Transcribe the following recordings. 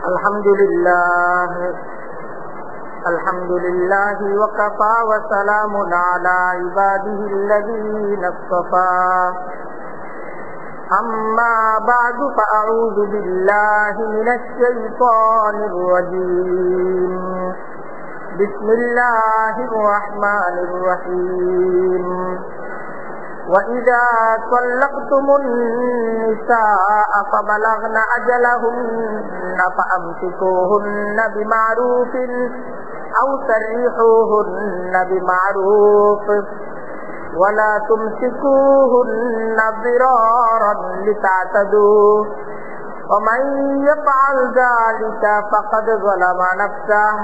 Alhamdulillahi wa kafa wa salamun ala ibadihi alladhina istafa. Amma ba'du fa a'udhu billahi minash shaitanir rajim. Bismillahir rahmanir rahim. وَإِذَا طَلَّقْتُمُ النِّسَاءَ فَبَلَغْنَ أَجَلَهُنَّ فَأَمْسِكُوهُنَّ بِمَعْرُوفٍ أَوْ سَرِّحُوهُنَّ بِمَعْرُوفٍ وَلَا تُمْسِكُوهُنَّ ضِرَارًا لِتَعْتَدُوا وَمَنْ يَفْعَلْ ذَلِكَ فَقَدْ ظَلَمَ نَفْسَهُ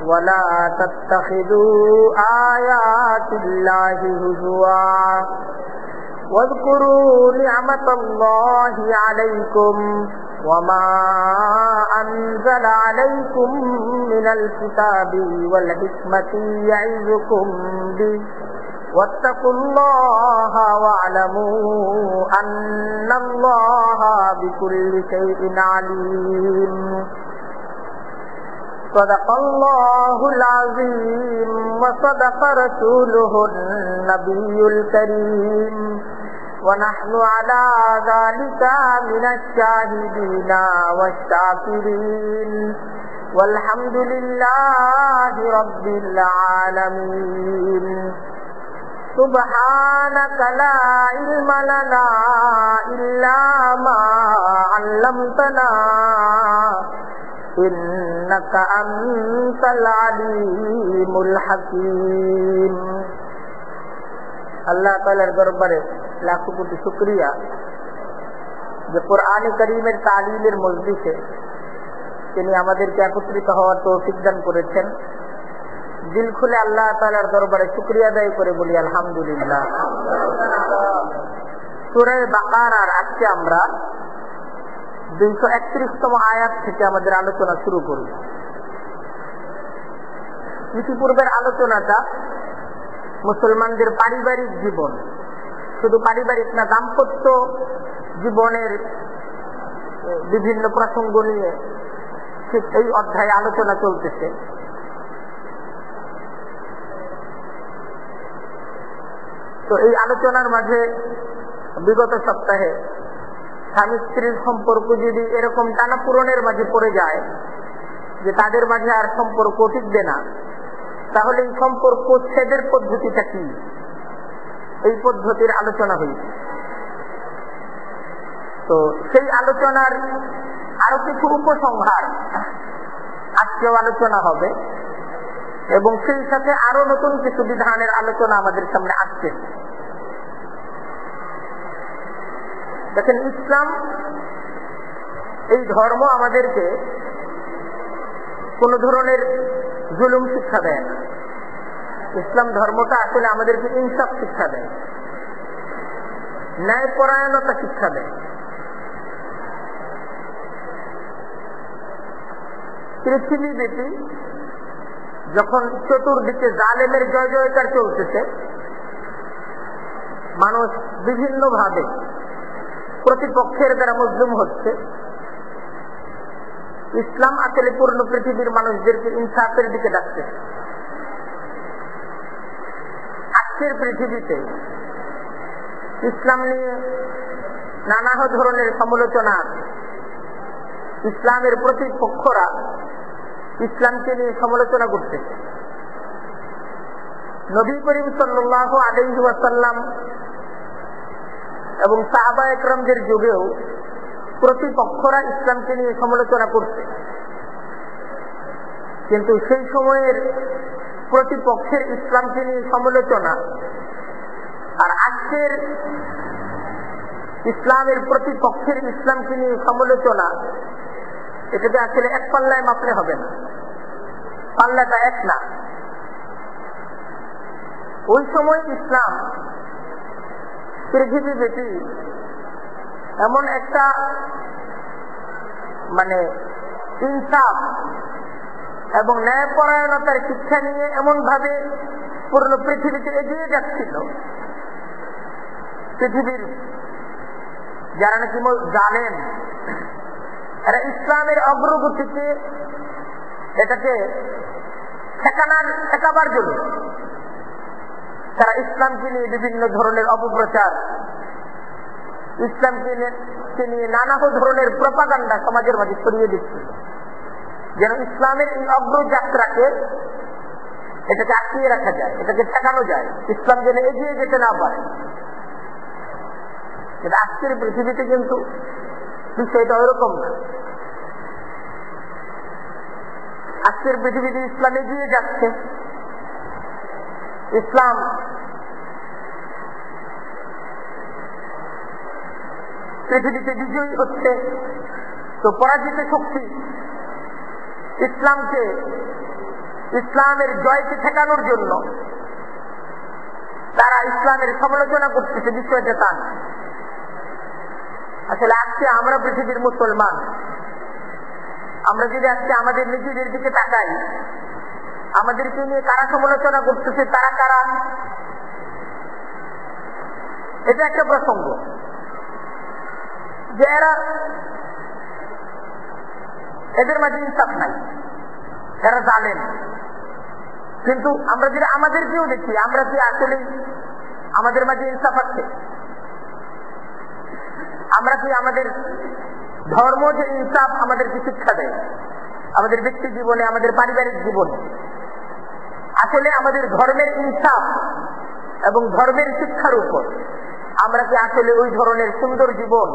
ولا تتخذوا آيات الله هزوا واذكروا نعمة الله عليكم وما أنزل عليكم من الكتاب والحكمة يعظكم به واتقوا الله واعلموا أن الله بكل شيء عليم. صدق الله العظيم وصدق رسوله النبي الكريم ونحن على ذلك من الشاهدين والشاكرين والحمد لله رب العالمين. سبحانك لا علم لنا إلا ما علمتنا إنك أنت العليم الحكيم. আল্লাহ তাআলার দরবারে লাখো কোটি শুকরিয়া যে কোরআনে কারীমের তালিমের মজলিসে তিনি আমাদেরকে একত্রিত হওয়ার তৌফিক দান করেছেন। দিল খুলে আল্লাহ তাআলার দরবারে শুকরিয়া আদায় করে বলি আলহামদুলিল্লাহ। সূরা বাকারার আজকে আমরা 231তম আয়াত থেকে আমাদের আলোচনা শুরু করব। ইতিপূর্বের আলোচনাটা মুসলমানদের পারিবারিক জীবন, শুধু পারিবারিক না, দাম্পত্য জীবনের বিভিন্ন প্রসঙ্গ নিয়ে ঠিক এই অধ্যায়ে আলোচনা চলতেছে। তো এই আলোচনার মাঝে বিগত সপ্তাহে স্বামী স্ত্রীর সম্পর্ক যদি এরকম টানাপূরণের মাঝে পড়ে যায় যে তাদের মাঝে আর সম্পর্ক টিকবে না, তাহলে এই সম্পর্ক ছেদের পদ্ধতিটা কি, এই পদ্ধতির আলোচনা হয়েছে। তো সেই আলোচনার আরো কিছু উপসংহার আজকেও আলোচনা হবে এবং সেই সাথে আরো নতুন কিছু বিধানের আলোচনা আমাদের সামনে আসছে। দেখেন, ইসলাম এই ধর্ম আমাদেরকে কোন ধরনের জুলুম শিক্ষা দেয় না। ইসলাম ধর্মটা আসলে আমাদেরকে ইনসাফ শিক্ষা দেয়, ন্যায়পরায়ণতা শিক্ষা দেয়। পৃথিবীব্যাপী যখন চতুর্দিকে জালেমের জয় জয়কার চলতেছে, মানুষ বিভিন্ন ভাবে প্রতিপক্ষের দ্বারা মজলুম হচ্ছে, ইসলাম আসলে পূর্ণ পৃথিবীর মানুষদেরকে ইনসাফের দিকে ডাকছে। আজকের পৃথিবীতে ইসলাম নিয়ে নানা ধরনের সমালোচনা, ইসলামের প্রতিপক্ষরা ইসলামকে নিয়ে সমালোচনা করতেছে। নবী করিম সাল্লাল্লাহু আলাইহি ওয়াসাল্লাম এবং সাহাবা একরামদের যুগেও প্রতিপক্ষরা ইসলামকে নিয়ে সমালোচনা করছে, কিন্তু সেই সময়ের প্রতিপক্ষের ইসলামকে নিয়ে সমালোচনা আর আজকের ইসলামের প্রতিপক্ষের ইসলামকে নিয়ে সমালোচনা, এটাতে আসলে এক পাল্লায় মাপলে হবে না, পাল্লাটা এক না। ওই সময় ইসলাম পৃথিবীব্যাপী এমন একটা ইনসাফ এবং ন্যায়পরায়ণতার শিক্ষা নিয়ে এমন ভাবে পূর্ণ পৃথিবীতে এগিয়ে যাচ্ছিল, পৃথিবীর যারা নাকি জালেম এরা ইসলামের অগ্রগতিকে এটাকে ঠেকাবার জন্য তারা ইসলামকে নিয়ে বিভিন্ন ধরনের অপপ্রচার, ইসলামকে নিয়ে নানা ধরনের প্রপাগান্ডা সমাজের মাঝে ছড়িয়ে দিচ্ছে, যেন ইসলামের এই অগ্রযাত্রাকে এটাকে আটকিয়ে রাখা যায়, এটাকে ঠেকানো যায়, ইসলাম যেন এগিয়ে যেতে না পারে। কিন্তু আজকের পৃথিবীতে কিন্তু বিষয়টা ওইরকম না। আজকের পৃথিবীতে ইসলাম এগিয়ে যাচ্ছে, ইসলাম পৃথিবীতে বিজয়ী হচ্ছে। তো পরাজিত শক্তি ইসলামের জয়কে ঠেকানোর জন্য তারা ইসলামের সমালোচনা করতেছে, বিষয়টা তা না। আসলে আজকে আমরা পৃথিবীর মুসলমান, আমরা যদি আজকে আমাদের নিজেদের দিকে তাকাই, আমাদেরকে নিয়ে কারা সমালোচনা করতেছে, তারা কারা, এটা একটা প্রসঙ্গ যে এদের মাঝে ইনসাফ নাই, এরা জানেন। কিন্তু আমরা যদি আমাদেরকেও দেখি, আমরা কি আসলে আমাদের মাঝে ইনসাফ আছে? আমরা কি আমাদের ধর্ম যে ইনসাফ আমাদেরকে শিক্ষা দেয় আমাদের ব্যক্তি জীবনে, আমাদের পারিবারিক জীবনে, আসলে আমাদের ধর্মের ইনসাফ এবং ধর্মের শিক্ষার উপর আমরা কি আসলে ওই ধরনের সুন্দর জীবন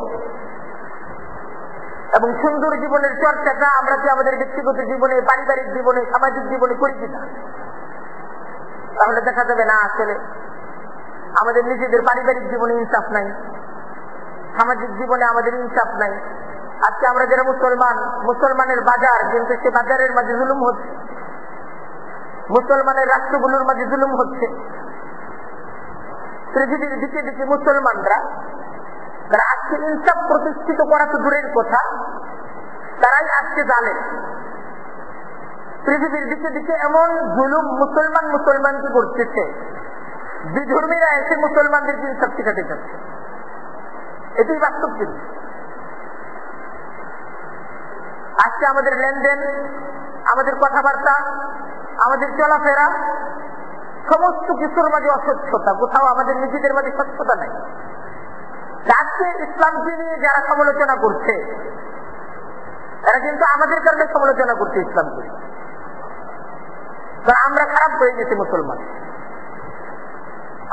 এবং সুন্দর জীবনের চর্চাটা আমরা কি আমাদের ব্যক্তিগত জীবনে, পারিবারিক জীবনে, সামাজিক জীবনে করি কিনা? তাহলে দেখা যাবে না আসলে আমাদের নিজেদের পারিবারিক জীবনে ইনসাফ নাই, সামাজিক জীবনে আমাদের ইনসাফ নাই। আজকে আমরা যারা মুসলমানের বাজার, কিন্তু সে বাজারের মাঝে জুলুম হচ্ছে, মুসলমানের রাষ্ট্রগুলোর মাঝে জুলুম হচ্ছে। পৃথিবীর দিকে দিকে মুসলমানরা তারা আজকে ইনসাফ প্রতিষ্ঠিত করা তো দূরের কথা, তারাই আজকে জানে পৃথিবীর দিকে দিকে এমন জুলুম মুসলমানকে করতেছে, বিধর্মীরা এসে মুসলমানদেরকে ইনসাফ শিখাতে চাচ্ছে। এটাই বাস্তব জিনিস। আজকে আমাদের লেনদেন, আমাদের কথাবার্তা, আমাদের চলাফেরা, সমস্ত কিছুর মাঝে অস্বচ্ছতা, কোথাও আমাদের নিজেদের মাঝে স্বচ্ছতা নাই। আজকে ইসলামকে নিয়ে যারা সমালোচনা করছে, তারা কিন্তু আমাদের কারণে সমালোচনা করছে ইসলামকে। কারণ আমরা খারাপ হয়ে গেছি মুসলমান।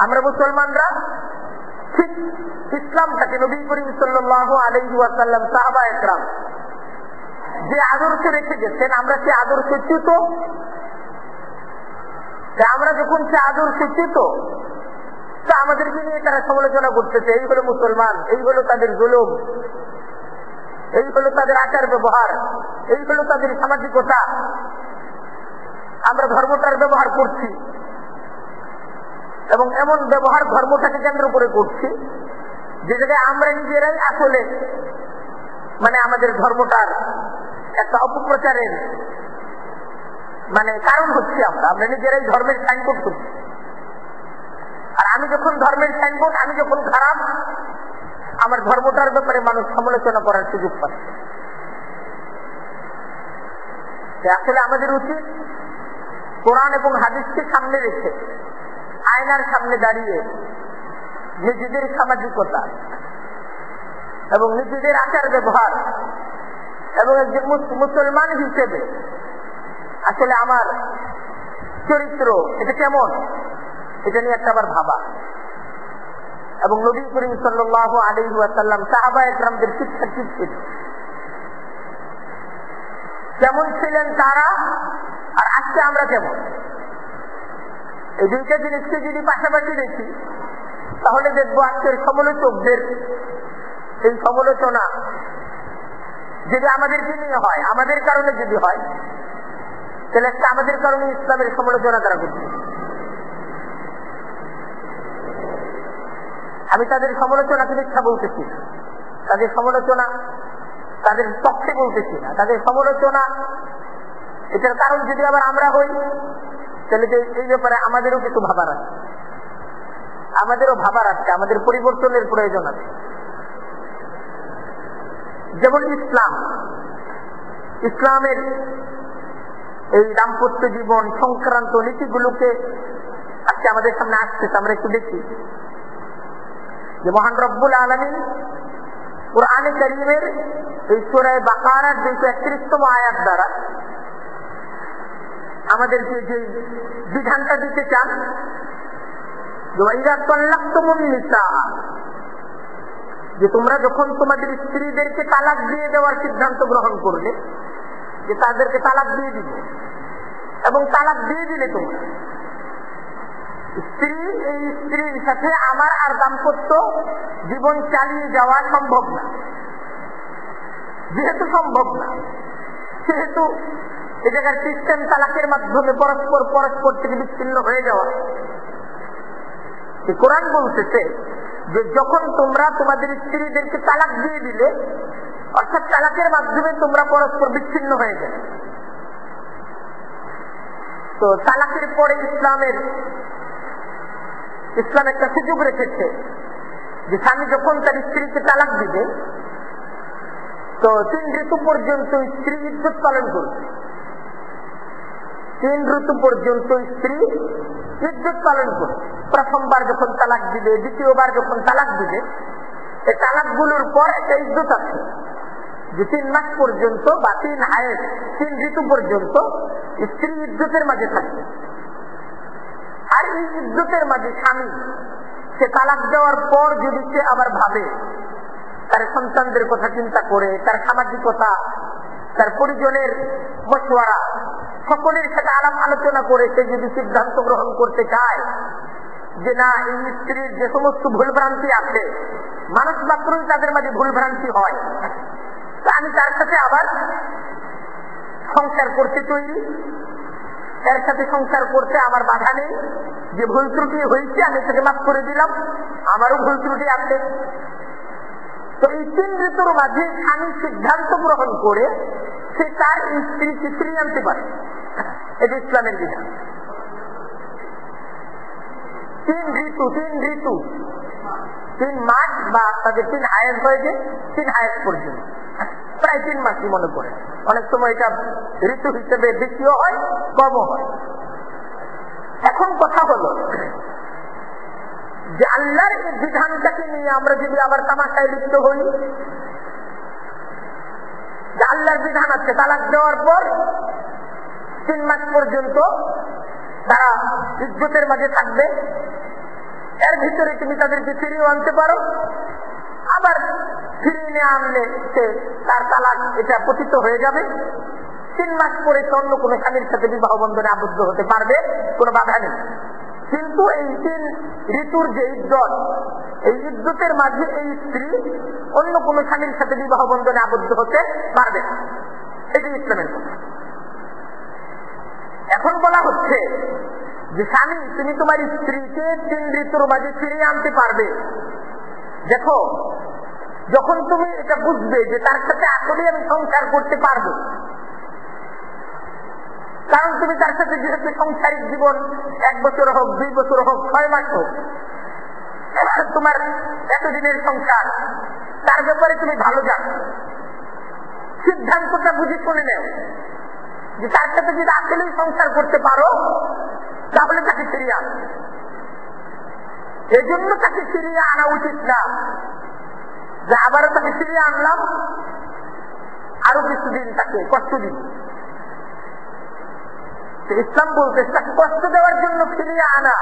আমরা মুসলমানরা ঠিক ইসলামটাকে, নবী করিম সাল্লাল্লাহু আলাইহি ওয়াসাল্লাম, সাহাবা একরাম যে আদর্শ রেখে গেছেন, আমরা সে আদর্শচ্যুত। আমরা যখন সে আদর্শচ্যুত, তা আমাদেরকে নিয়ে তারা সমালোচনা করতেছে, এই হলো মুসলমান, এই হলো তাদের জুলুম, এই হলো তাদের আচার ব্যবহার, এই হলো তাদের সামাজিকতা। আমরা ধর্মটার ব্যবহার করছি এবং এমন ব্যবহার ধর্মটাকে কেন্দ্র করে করছি যে জায়গায় আমরা নিজেরাই আসলে আমাদের ধর্মটার একটা অপপ্রচারের কারণ হচ্ছে। আমরা নিজেরাই ধর্মের সাইনবোর্ড করছি। আর আমি যখন ধর্মের সাইনবোর্ড, আমি যখন খারাপ, আমার ধর্মটার ব্যাপারে মানুষ সমালোচনা করার সুযোগ পাচ্ছে। আসলে আমাদের উচিত কোরআন এবং হাদিসকে সামনে রেখে, আয়নার সামনে দাঁড়িয়ে নিজেদের সামাজিকতা এবং নিজেদের আচার ব্যবহার এবং একজন মুসলমান হিসেবে আসলে আমার চরিত্র এটা কেমন, এটা নিয়ে একটা আবার ভাবা। এবং নবী করিম সাল্লাল্লাহু আলাইহি ওয়াসাল্লাম, সাহাবা একরামদের শিক্ষা কি ছিল, কেমন ছিলেন তারা, আর আজকে আমরা কেমন, এই দুইটা জিনিসকে যদি পাশাপাশি দেখি, তাহলে দেখবো আজকের সমালোচকদের এই সমালোচনা যদি আমাদেরকে নিয়ে হয়, আমাদের কারণে যদি হয়, তাহলে একটা আমাদের কারণে ইসলামের সমালোচনা তারা করছে। আমি তাদের সমালোচনাকে মিথ্যা বলতেছি না, তাদের সমালোচনা তাদের পক্ষে বলতেছি না, তাদের সমালোচনা এটার কারণ যদি আবার আমরা হই, তাহলে এই ব্যাপারে আমাদেরও কিছু ভাবার আছে, আমাদের পরিবর্তনের প্রয়োজন আছে। যেমন ইসলাম ইসলামের এই দাম্পত্য জীবন সংক্রান্ত নীতিগুলোকে আজকে আমাদের সামনে আসতেছে। আমরা একটু দেখি যে মহান রব্বুল আলামিন কুরআনে কারীমের এই সূরা বাকারার 231তম আয়াত দ্বারা আমাদেরকে যে বিধানটা দিতে চান, যে তোমরা যখন তোমাদের স্ত্রীদেরকে তালাক দিয়ে দেওয়ার সিদ্ধান্ত গ্রহণ করলে, যে তাদেরকে তালাক দিয়ে দিবে, এবং তালাক দিয়ে দিলে তোমরা স্ত্রী এই স্ত্রীর সাথে আমার আর দাম্পত্য জীবন চালিয়ে যাওয়া সম্ভব না। যেহেতু সম্ভব না, সেহেতু এ জায়গার সিস্টেম তালাকের মাধ্যমে পরস্পর থেকে বিচ্ছিন্ন হয়ে যাওয়া। কোরআন বলতেছে যে যখন তোমরা তোমাদের স্ত্রীদেরকে তালাক দিয়ে দিলে, অর্থাৎ তালাকের মাধ্যমে তোমরা পরস্পর বিচ্ছিন্ন হয়ে গেলে, তো তালাকের পরে ইসলাম একটা সুযোগ রেখেছে যে স্বামী যখন তার স্ত্রীকে তালাক দিবে, তো 3 ঋতু পর্যন্ত স্ত্রী ইজ্জত পালন করবে। 3 ঋতু পর্যন্ত স্ত্রী ইজ্জত পালন করবে। প্রথমবার যখন তালাক দিবে, দ্বিতীয়বার যখন তালাক দিবে, এই তালাকগুলোর পর একটা ইজ্জত আছে যে 3 মাস পর্যন্ত বা 3 ঋতু পর্যন্ত স্ত্রী ইজ্জতের মাঝে থাকবে। আর এই ইজ্জতের মাঝে স্বামী সে তালাক দেওয়ার পর যদি সে আবার ভাবে, তার সন্তানদের কথা চিন্তা করে, তার সামাজিকতা, তার পরিজনের মশওয়ারা, সকলের সাথে আলাপ আলোচনা করে সে যদি সিদ্ধান্ত গ্রহণ করতে চায় যে না, এই স্ত্রীর যে সমস্ত ভুলভ্রান্তি আছে, মানুষ মাত্রই তাদের মাঝে ভুলভ্রান্তি হয়, আমি তার সাথে আবার সংসার করতে তৈরি, এর সাথে সংসার করতে আমার বাধা নেই, যে ভুল ত্রুটি হয়েছে আমি তাকে মাফ করে দিলাম, আমারও ভুল ত্রুটি আছে। তো এই 3 ঋতুর মাঝে স্বামী সিদ্ধান্ত গ্রহণ করে সে তার স্ত্রীকে ফিরিয়ে আনতে পারে। এটা ইসলামের বিধান। 3 ঋতু 3 মাস বা তাদের 3 হায়াত হয়েছে, 3 হায়াত পর্যন্ত প্রায় 3 মাসই মনে করে। অনেক সময় এটা ঋতু হিসেবে বেশিও হয়, কমও হয়। এখন কথা হলো যে আল্লাহর এই বিধানটাকে নিয়ে আমরা যদি আবার তামাশায় লিপ্ত হই, যে আল্লাহর বিধান আছে তালাক দেওয়ার পর 3 মাস পর্যন্ত তারা ইজ্জতের মাঝে থাকবে, এর ভিতরে তুমি তাদেরকে ফিরিয়ে আনতে পারো, আবার ফিরিয়ে নিয়ে আনলে সে তার তালাক এটা পতিত হয়ে যাবে। 3 মাস পরে অন্য কোন স্বামীর সাথে বিবাহ বন্ধনে আবদ্ধ হতে পারবে, কোনো বাধা নেই। কিন্তু এই 3 ঋতুর যে ইজ্জত, এই ইজ্জতের মাঝে এই স্ত্রী অন্য কোন স্বামীর সাথে বিবাহ বন্ধনে আবদ্ধ হতে পারবে না। এটি ইসলামের কথা। এখন বলা হচ্ছে যে স্বামী, তুমি তোমার স্ত্রীকে 3 ঋতুর মাঝে ফিরিয়ে আনতে পারবে। দেখো, যখন তুমি এটা বুঝবে যে তার সাথে আসলে আমি সংসার করতে পারবো, কারণ তুমি তার সাথে যেহেতু সংসারিক জীবন 1 বছর হোক, 2 বছর হোক, 6 মাস হোক, তোমার এতদিনের সংসার, তার ব্যাপারে তুমি ভালো জানো, সিদ্ধান্তটা বুঝে শুনে নেও যে তার সাথে যদি আসলেই সংসার করতে পারো তাহলে তাকে ফিরিয়ে আনো। এজন্য তাকে ফিরিয়ে আনা উচিত না যে আবারও তাকে ফিরিয়ে আনলাম, আরো কিছুদিন তাকে কষ্ট দিন। ইসলাম বলতে তাকে কষ্ট দেওয়ার জন্য ফিরিয়ে আনা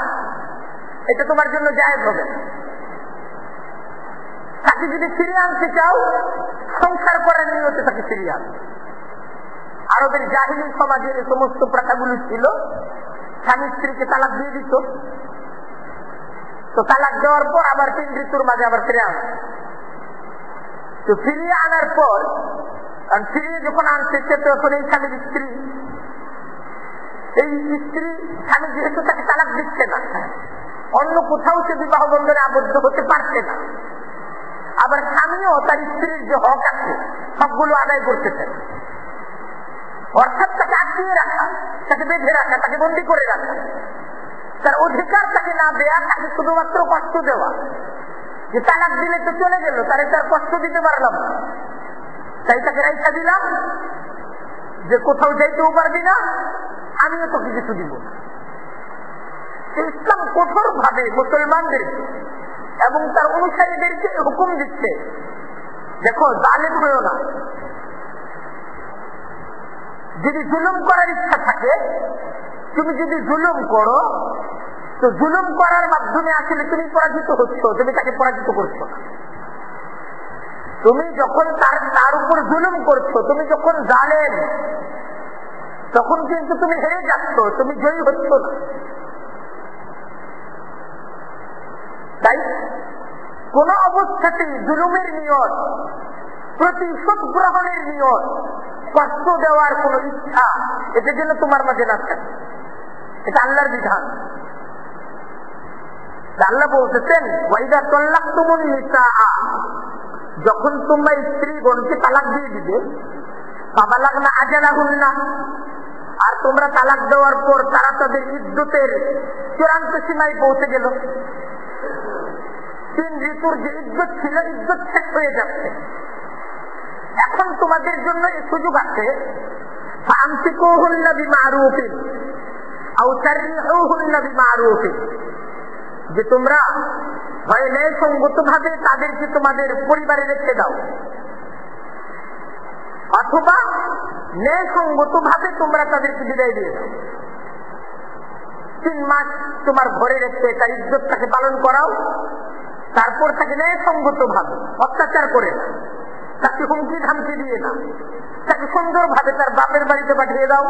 এটা তোমার জন্য জায়েজ হবে। তাকে যদি ফিরিয়ে আনতে চাও, সংসার করার নিয়তে তাকে ফিরিয়ে আনো। আরবের জাহিলি সমাজে এই সমস্ত প্রথাগুলি ছিল। স্বামী স্ত্রীকে তালাক দিয়ে দিত, তো তালাক দেওয়ার পর আবার 3 ঋতুর মাঝে আবার ফিরে আনো। তো ফিরিয়ে আনার পর, ফিরিয়ে যখন আনছে সে তখন এই স্বামীর স্ত্রী, এই স্ত্রী স্বামী যেহেতু তাকে তালাক দিচ্ছে না, অন্য কোথাও সে বিবাহ বন্ধনে আবদ্ধ হতে পারছে না, আবার স্বামীও তার স্ত্রীর যে হক আছে সবগুলো আদায় করতেছে। অর্থাৎ তাকে আটকিয়ে রাখা, তাকে বেঁধে রাখা, তাকে বন্দি করে রাখা, তার অধিকার তাকে না দেয়া, তাকে শুধুমাত্র কষ্ট দেওয়া, যে তালাক দিলে তো চলে গেল, তার কষ্ট দিতে পারলাম না, তাই তাকে রাইখা দিলাম, যে কোথাও যাইতেও পারবি না, আমিও তোকে কিছু দিব না। ইসলাম কঠোর ভাবে মুসলমানদের এবং তার অনুসারীদেরকে হুকুম দিচ্ছে, দেখো জালেম হয়েও না। যদি জুলুম করার ইচ্ছা থাকে, তুমি যদি জুলুম করো, তো জুলুম করার মাধ্যমে আসলে তুমি পরাজিত হচ্ছ, তুমি তাকে পরাজিত করছো না। তুমি যখন তার উপর জুলুম করছো, তুমি যখন জালেম, তখন কিন্তু তুমি হেরে যাচ্ছ, তুমি জয়ী হচ্ছ না। তাই কোন অবস্থাতেই জুলুমের নিয়ত, প্রতিশোধ গ্রহণের নিয়ত, কষ্ট দেওয়ার কোন ইচ্ছা এটা যেন তোমার মাঝে না থাকে। এটা আল্লাহর বিধান। আল্লাহ বলতেছেন, ওয়াইদা তাল্লাকতুমুন নিসাআ, যখন তোমরা স্ত্রীগণকে তালাক দিয়ে দিবে, ফাবালাগনা আজালাহুন্না, আর তোমরা তালাক দেওয়ার পর তারা তাদের ইদ্যতের চূড়ান্ত সীমায় পৌঁছে গেল, 3 ঋতুর যে ইদ্যত ছিল, ইদ্যত শেষ হয়ে যাচ্ছে, এখন তোমাদের জন্য এই সুযোগ আছে, ফামসিকুহুন্না বিমারুফিন আও সাররিহুন্না বিমারুফিন, যে তোমরা হয় ন্যায়সঙ্গত ভাবে তাদেরকে তোমাদের পরিবারে রেখে দাও, অথবা ন্যায়সঙ্গত ভাবে তোমরা তাদেরকে বিদায় দিয়ে দাও। 3 মাস তোমার ঘরে রেখে তার ইজ্জতটাকে পালন করাও, তারপর তাকে ন্যায়সঙ্গত ভাবে, অত্যাচার করে না, তাকে হুমকি ধামকি দিয়ে না, তাকে সুন্দর ভাবে তার বাপের বাড়িতে পাঠিয়ে দাও,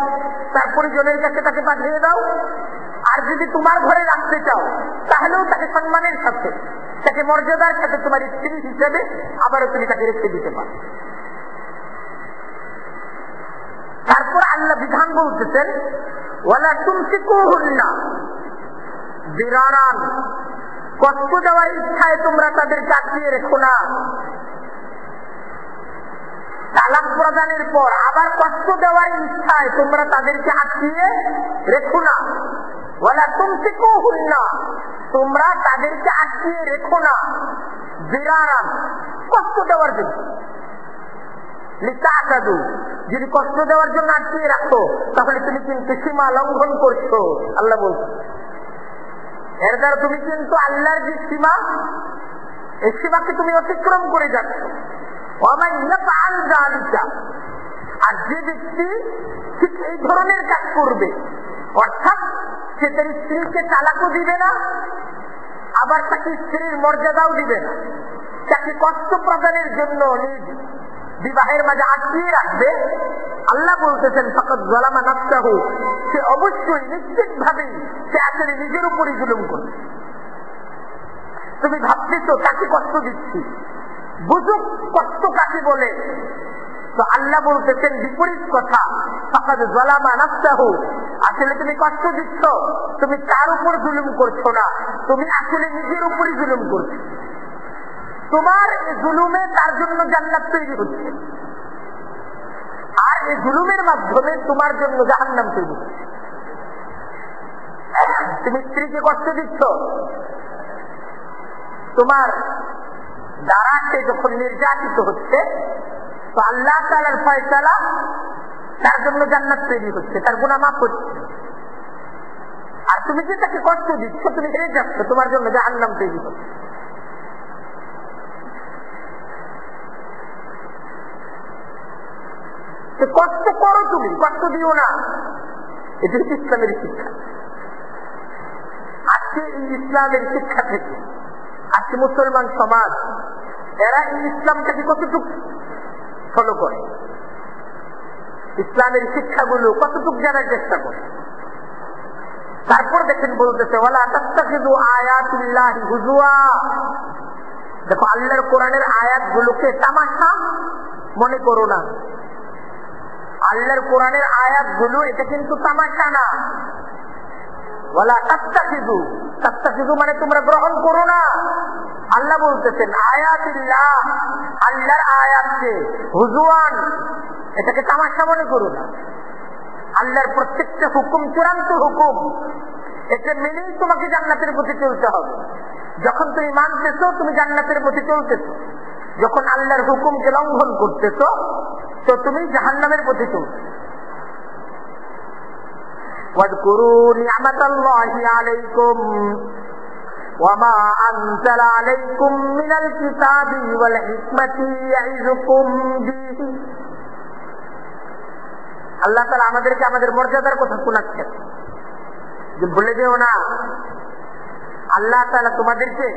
তার পরিজনের কাছে তাকে পাঠিয়ে দাও। আর যদি তোমার ঘরে রাখতে চাও, তাহলেও তাকে সম্মানের সাথে, তাকে মর্যাদার সাথে তোমার স্ত্রী হিসেবে আবারও তুমি তাকে রেখে দিতে পারো। তারপর আল্লাহ বিধান বলতেছেন, ওয়ালা তুমসিকুহুন্না দিরারান, কষ্ট দেওয়ার ইচ্ছায় তোমরা তাদেরকে আটকিয়ে রেখো না। তালাক প্রদানের পর আবার কষ্ট দেওয়ার ইচ্ছায় তোমরা তাদেরকে আটকিয়ে রেখো না। ওয়ালা তুমসিকুহুন্না, তোমরা তাদেরকে আটকিয়ে রেখো না দিরারান, কষ্ট দেওয়ার জন্য। লিতা'তাদু, যদি কষ্ট দেওয়ার জন্য আটকিয়ে রাখো, তাহলে তুমি কিন্তু সীমা লঙ্ঘন করছো। আল্লাহ বলছে, এর দ্বারা তুমি কিন্তু আল্লাহর যে সীমা, এই সীমাকে তুমি অতিক্রম করে যাচ্ছ। ওয়ামান ইয়াফআল যালিকা, আর যে ব্যক্তি ঠিক এই ধরনের কাজ করবে, অর্থাৎ সে তার স্ত্রীকে তালাকও দিবে না, আবার তাকে স্ত্রীর মর্যাদাও দিবে না, তাকে কষ্ট প্রদানের জন্য নিজ বিবাহের মাঝে আটকিয়ে রাখবে, আল্লাহ বলতেছেন ফাকাদ যালামা নাফসাহু, সে অবশ্যই নিশ্চিত ভাবেই সে আসলে নিজের উপরই জুলুম করবে। তুমি ভাবতেছো তাকে কষ্ট দিচ্ছি, বুঝুক কষ্ট কাকে বলে, তো আল্লাহ বলতেছেন বিপরীত কথা, ফাকাদ যালামা নাফসাহু, আসলে তুমি কষ্ট দিচ্ছ, তুমি তার উপর জুলুম করছো না, তুমি আসলে নিজের উপরই জুলুম করছো। তোমার এই জুলুমে তার জন্য জান্নাত তৈরি হচ্ছে, আর এই জুলুমের মাধ্যমে তোমার জন্য জাহান্নাম তৈরি হচ্ছে। তুমি স্ত্রীকে কষ্ট দিচ্ছ, তোমার দ্বারা সে যখন নির্যাতিত হচ্ছে, তো আল্লাহ তাআলার ফয়সালা তার জন্য জান্নাত তৈরি হচ্ছে, তার গুনাহ মাফ হচ্ছে। আর তুমি যে তাকে কষ্ট দিচ্ছ, তুমি হেরে যাচ্ছ, তোমার জন্য জাহান্নাম তৈরি হচ্ছে। কষ্ট করো, তুমি কষ্ট দিও না, এটা হচ্ছে ইসলামের শিক্ষা। আজকে এই ইসলামের শিক্ষা থেকে আজকে মুসলমান সমাজ এরা এই ইসলামটাকে কতটুকু ফলো করে, ইসলামের শিক্ষাগুলো কতটুকু জানার চেষ্টা করে। তারপর দেখেন বলতেছে, ওয়ালা তাত্তাখিযু আয়াতিল্লাহি হুজুয়া, দেখো আল্লাহর কোরআনের আয়াতগুলোকে তামাশা মনে করো না। আল্লাহর কোরআনের আয়াতগুলো এটা কিন্তু তামাশা না। ওয়ালা তাত্তাখিযু, তাত্তাখিযু মানে তোমরা গ্রহণ করো না। আল্লাহ বলতেছেন আয়াতিল্লাহ, আল্লাহর আয়াতকে হুজুয়ান, এটাকে তামাশা মনে করো না। আল্লাহর প্রত্যেকটা হুকুম চূড়ান্ত হুকুম, এটা মেনেই তোমাকে জান্নাতের পথে চলতে হবে। যখন তুমি মানতেছো তুমি জান্নাতের পথে চলতেছো, যখন আল্লাহর হুকুমকে লঙ্ঘন করতেছো তো তুমি জাহান্নামের পথে চলছো। ওয়াযকুরু নি'মাতাল্লাহি আলাইকুম ওয়ামা আনজালা আলাইকুম মিনাল কিতাবি ওয়াল হিকমাতি ইয়াইযুকুম বিহি। আল্লাহ তাআলা আমাদেরকে আমাদের মর্যাদার কথা শোনাচ্ছেন যে ভুলে যেও না আল্লাহ তাআলা তোমাদেরকে,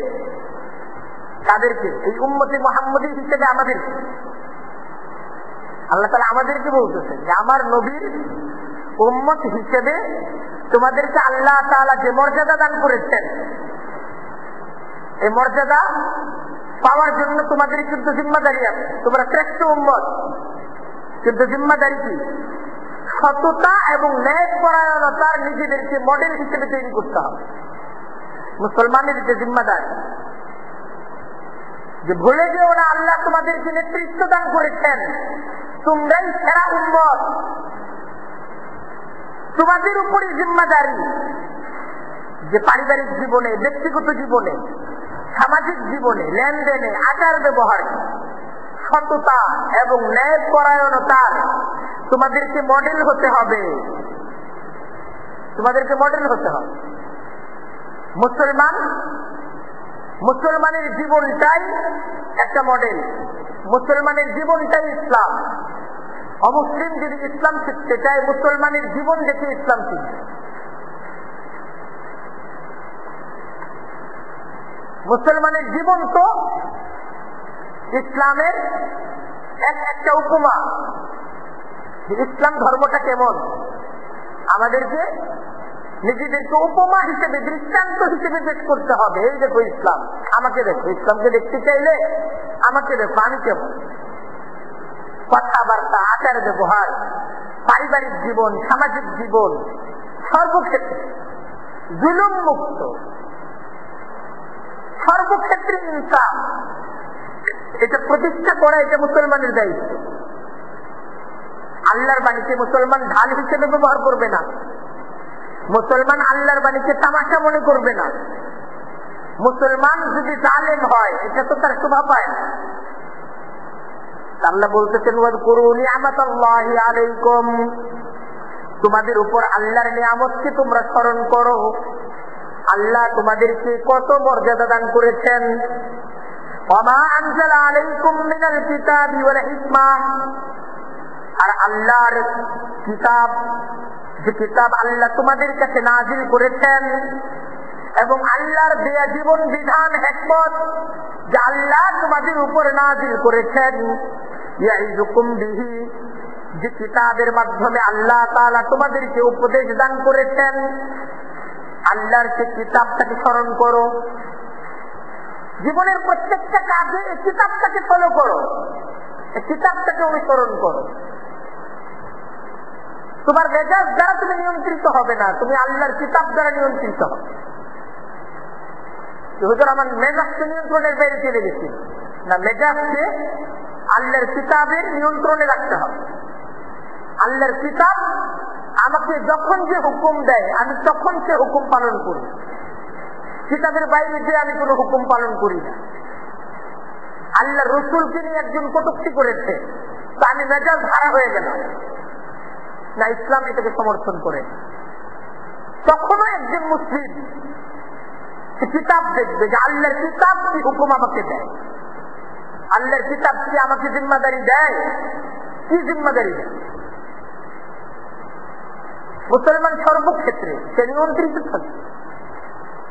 তাদেরকে, এই উম্মতে মুহাম্মদী হিসেবে আমাদের, আল্লাহ তাআলা আমাদেরকে বলতেছেন যে আমার নবীর উম্মত হিসেবে তোমাদেরকে আল্লাহ তাআলা যে মর্যাদা দান করেছেন, এই মর্যাদা পাওয়ার জন্য তোমাদের কিন্তু জিম্মাদারি আছে। তোমরা শ্রেষ্ঠ উম্মত, কিন্তু জিম্মাদারি কি? সততা এবং ন্যায় পরায়ণতার নিজেদেরকে মডেল হিসেবে তৈরি করতে হবে। মুসলমানের যে জিম্মাদারি, যে ভুলে যেও না আল্লাহ তোমাদেরকে নেতৃত্ব দান করেছেন, তোমরাই সেরা উম্মত, তোমাদের উপরই জিম্মাদারি যে পারিবারিক জীবনে, ব্যক্তিগত জীবনে, সামাজিক জীবনে, লেনদেনে, আচার ব্যবহার, সততা এবং ন্যায় পরায়ণতার তোমাদেরকে মডেল হতে হবে, তোমাদেরকে মডেল হতে হবে। মুসলমানের জীবনটাই একটা মডেল, মুসলমানের জীবনটাই ইসলাম। অমুসলিম যদি ইসলাম শিখতে চায়, মুসলমানের জীবন দেখে ইসলাম শিখবে। মুসলমানের জীবন তো ইসলামের একটা উপমা। ইসলাম ধর্মটা কেমন, আমাদেরকে নিজেদেরকে উপমা হিসেবে, দৃষ্টান্ত হিসেবে পেশ করতে হবে। এই দেখো ইসলাম, আমাকে দেখো, ইসলামকে দেখতে চাইলে আমাকে দেখো, আমি কেমন। কথাবার্তা, আচার ব্যবহার, পারিবারিক জীবন, সামাজিক জীবন, সর্বক্ষেত্রে জুলুম মুক্ত, সর্বক্ষেত্রে ইনসাফ, এটা প্রতিষ্ঠা করা এটা মুসলমানের দায়িত্ব। আল্লাহর বাণীকে মুসলমান ঢাল হিসেবে ব্যবহার করবে না, মুসলমান আল্লাহর বাণীকে তামাশা মনে করবে না। মুসলমান যদি জালেম হয়, এটা তো তার শোভা পায় না। আল্লাহ বলতেছেন ওয়াযকুরু নি'মাতাল্লাহি আলাইকুম, তোমাদের উপর আল্লাহর নিয়ামতকে তোমরা স্মরণ করো। আল্লাহ তোমাদেরকে কত মর্যাদা দান করেছেন। ওয়ামা আনজালা আলাইকুম মিনাল কিতাবি ওয়াল হিকমা, আর আল্লাহর কিতাব, যে কিতাব আল্লাহ তোমাদের কাছে নাজিল করেছেন, এবং আল্লাহর দেয়া জীবন বিধান, হিকমত যা আল্লাহ তোমাদের উপর নাজিল করেছেন, ইয়াইযুকুম বিহি, যে কিতাবের মাধ্যমে আল্লাহ তাআলা তোমাদেরকে উপদেশ দান করেছেন, আল্লাহর সেই কিতাবটাকে স্মরণ করো। জীবনের প্রত্যেকটা কাজে এই কিতাবটাকে ফলো করো, এই কিতাবটাকে অনুসরণ করো। তোমার মেজাজ দ্বারা তুমি নিয়ন্ত্রিত হবে না, তুমি আল্লাহর কিতাব দ্বারা নিয়ন্ত্রিত হবে। হুজুর আমার মেজাজকে নিয়ন্ত্রণের বাইরে চলে গেছি না, মেজাজকে আল্লাহর কিতাবের নিয়ন্ত্রণে রাখতে হবে। আল্লাহর কিতাব আমাকে যখন যে হুকুম দেয় আমি তখন সে হুকুম পালন করি, কিতাবের বাইরে যে আমি কোনো হুকুম পালন করি না। আল্লাহ রসুলকে নিয়ে একজন কটূক্তি করেছে, তা আমি মেজাজ হারা হয়ে গেলাম না, ইসলাম এটাকে সমর্থন করে। তখনও একজন মুসলিম কিতাব দেখবে যে আল্লাহর কিতাব কি হুকুম আমাকে দেয়, আল্লাহর কিতাব কি আমাকে জিম্মাদারি দেয়, কি জিম্মাদারি দেয়। মুসলমান সর্বক্ষেত্রে সে নিয়ন্ত্রিত থাকে,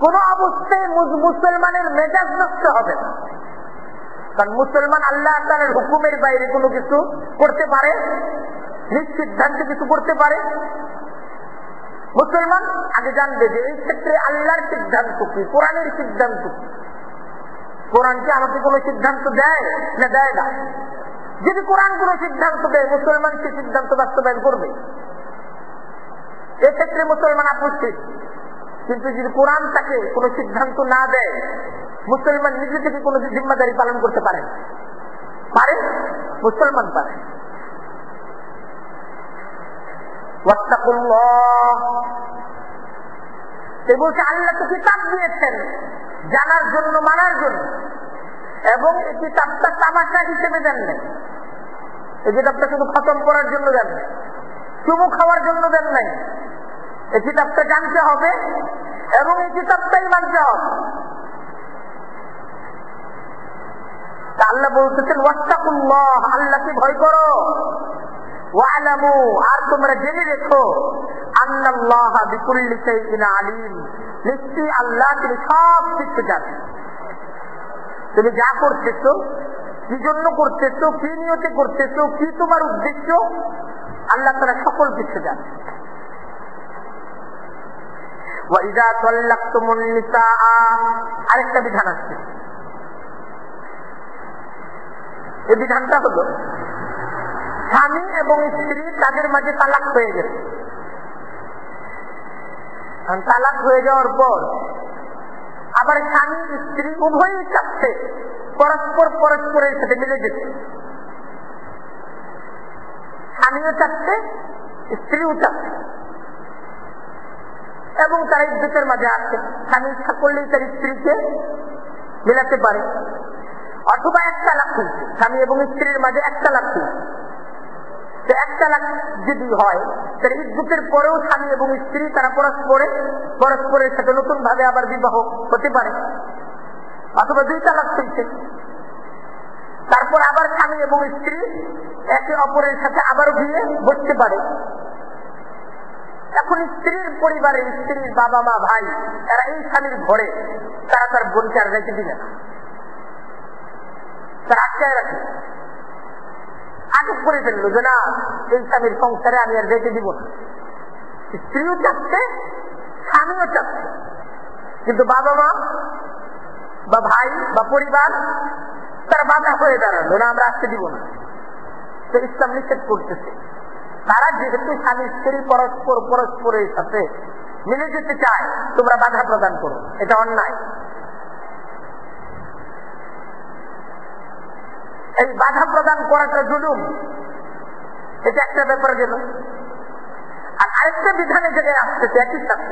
কোন অবস্থায় মুসলমানের মেজাজ নষ্ট হবে না। কারণ মুসলমান আল্লাহ তাআলার হুকুমের বাইরে কোনো কিছু করতে পারে, নিজ সিদ্ধান্তে কিছু করতে পারে। মুসলমান আগে জানবে যে এই ক্ষেত্রে আল্লাহর সিদ্ধান্ত কি, কোরআনের সিদ্ধান্ত কি। কোরআন কি আমাকে কোনো সিদ্ধান্ত দেয় না দেয় না? যদি কোরআন কোনো সিদ্ধান্ত দেয়, মুসলমান সে সিদ্ধান্ত বাস্তবায়ন করবে, এক্ষেত্রে মুসলমান আপত্তি। কিন্তু যদি কোরআন তাকে কোনো সিদ্ধান্ত না দেয়, মুসলমান নিজে থেকে কোনো জিম্মাদারি পালন করতে পারে পারে মুসলমান পারে। বলছে আল্লাহ তো কিতাব দিয়েছেন জানার জন্য, মানার জন্য, এবং এই কিতাবটা তামাশা হিসেবে দেন নাই। এই কিতাবটা শুধু খতম করার জন্য দেন নাই, চুমু খাওয়ার জন্য দেন নাই। এই কিতাবটা জানতে হবে এবং এই কিতাবটাই মানতে হবে। আল্লাহ বলতেছেন ওয়াত্তাকুল্লাহ, আল্লাহকে ভয় করো, ওয়ালামু, আর তোমরা জেনে রেখো, আন্নাল্লাহা বিকুল্লি শাইইন আলিম, নিশ্চয়ই আল্লাহ তিনি সব কিছু জানেন। তুমি যা করতেছো, কি জন্য করতেছো, কি নিয়তে করতেছো, কি তোমার উদ্দেশ্য, আল্লাহ তাআলা সকল কিছু জানেন। ওয়াইযা তাল্লাকতুমুন নিসাআ, আরেকটা বিধান আছে। এই বিধানটা হলো স্বামী এবং স্ত্রী তাদের মাঝে তালাক হয়ে গেছে। তালাক হয়ে যাওয়ার পর আবার স্বামী স্ত্রী উভয়ই চাচ্ছে পরস্পর পরস্পরের সাথে মিলে যেতে। স্বামীও চাচ্ছে, স্ত্রীও চাচ্ছে, এবং তারা ইজ্জতের মাঝে আছে। স্বামী ইচ্ছা করলেই তার স্ত্রীকে মেলাতে পারে, অথবা এক তালাক হয়েছে, স্বামী এবং স্ত্রীর মাঝে এক তালাক হয়েছে। এক তালাক যদি হয় তাহলে ইজ্জতের পরেও স্বামী এবং স্ত্রী তারা পরস্পরের সাথে নতুন ভাবে আবার বিবাহ হতে পারে। অথবা দুই তালাক হয়েছে, তারপর আবার স্বামী এবং স্ত্রী একে অপরের সাথে আবার বিয়ে বসতে পারে। এখন স্ত্রীর পরিবারে স্ত্রীর বাবা মা ভাই তারা এই স্বামীর ঘরে তারা তার বোনকে আর রেখে দিবে না, তারা আটকায় রাখে, আটক করে ফেললো যে না, এই স্বামীর সংসারে আমি আর রেখে দিব না। স্ত্রীও চাচ্ছে, স্বামীও চাচ্ছে, কিন্তু বাবা মা বা ভাই বা পরিবার তারা বাধা হয়ে দাঁড়ালো, না আমরা আসতে দিব না। তো ইসলাম নিষেধ করতেছে, তারা যেহেতু স্বামী স্ত্রী পরস্পরের সাথে মিলে যেতে চায়, তোমরা বাধা প্রদান করো, এটা অন্যায়। এই বাধা প্রদান করাটা জুলুম, এটা একটা ব্যাপার গেল। আর আরেকটা বিধানের জায়গায় আসতেছে একই সাথে,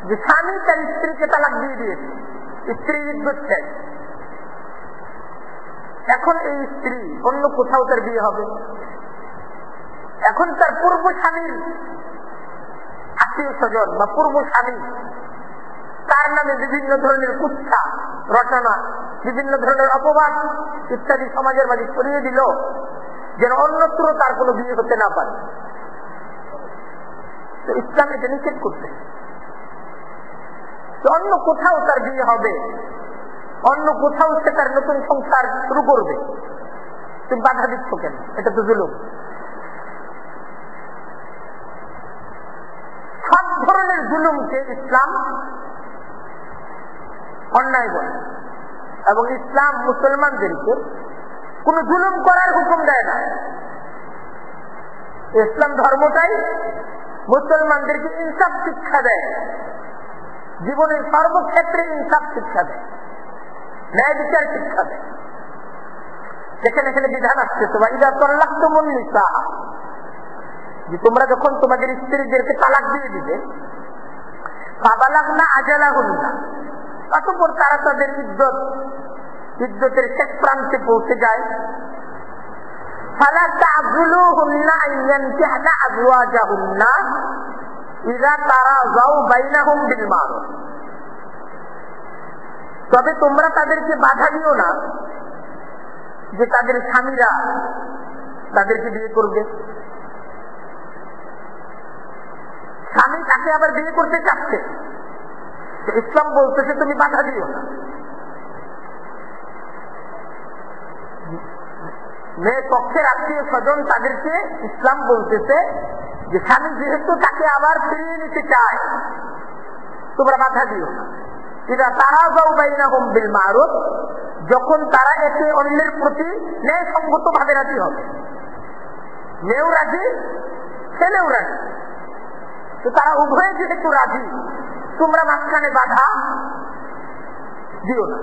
যে স্বামী তার স্ত্রীকে তালাক দিয়ে দিয়েছে, স্ত্রী ইজ্জত চাই। এখন এই স্ত্রী অন্য কোথাও তার বিয়ে হবে, এখন তার পূর্ব স্বামীর আত্মীয় স্বজন বা পূর্ব স্বামী তার নামে বিভিন্ন ধরনের কুৎসা রচনা, বিভিন্ন ধরনের অপবাদ ইত্যাদি সমাজের মাঝে ছড়িয়ে দিল, যেন অন্যত্র তার কোনো বিয়ে হতে না পারে। তো ইসলাম এটা নিষেধ করতে, অন্য কোথাও তার বিয়ে হবে, অন্য কোথাও সে তার নতুন সংসার শুরু করবে, তুমি বাধা দিচ্ছ কেন? এটা তো জুলুম। সব ধরনের জুলুমকে ইসলাম অন্যায় বলে, এবং ইসলাম মুসলমানদেরকে কোন জুলুম করার হুকুম দেয় না। ইসলাম ধর্মটাই মুসলমানদেরকে ইনসাফ শিক্ষা দেয়, জীবনের সর্বক্ষেত্রে ইনসাফ শিক্ষা দেয়, ন্যায় বিচার শিক্ষা দেয়। যেখানে এখানে বিধান আসছে, তোমরা ইদা তাল্লাকতুমুন নিসা, যে তোমরা যখন তোমাদের স্ত্রীদেরকে তালাক দিয়ে দিবে, ফাবালাগনা আজালাহুন্না, অতঃপর তারা তাদের ইদ্যতের শেষ প্রান্তে পৌঁছে যায়, ফালা তা'যুলুহুন্না আন ইয়ানকিহনা আযওয়াজাহুন্না ইযা তারাযাউ বাইনাহুম বিল মা'রুফ, তবে তোমরা তাদেরকে বাধা দিও না যে তাদের স্বামীরা তাদেরকে বিয়ে করবে। স্বামী তাকে আবার বিয়ে করতে চাচ্ছে, ইসলাম বলতেছে তুমি বাধা দিও না। মেয়ে পক্ষের আত্মীয় স্বজন তাদেরকে ইসলাম বলতেছে যে স্বামী যেহেতু তাকে আবার ফিরিয়ে নিতে চায়, তোমরা বাধা দিও না। ইদা তারাযাউ বাইনাহুম বিল মা'রুফ, যখন তারা একে অন্যের প্রতি ন্যায়সঙ্গত ভাবে রাজি হবে, মেয়েও রাজি ছেলেও রাজি, তো তারা উভয়ে যেহেতু রাজি, তোমরা মাঝখানে বাধা দিও না,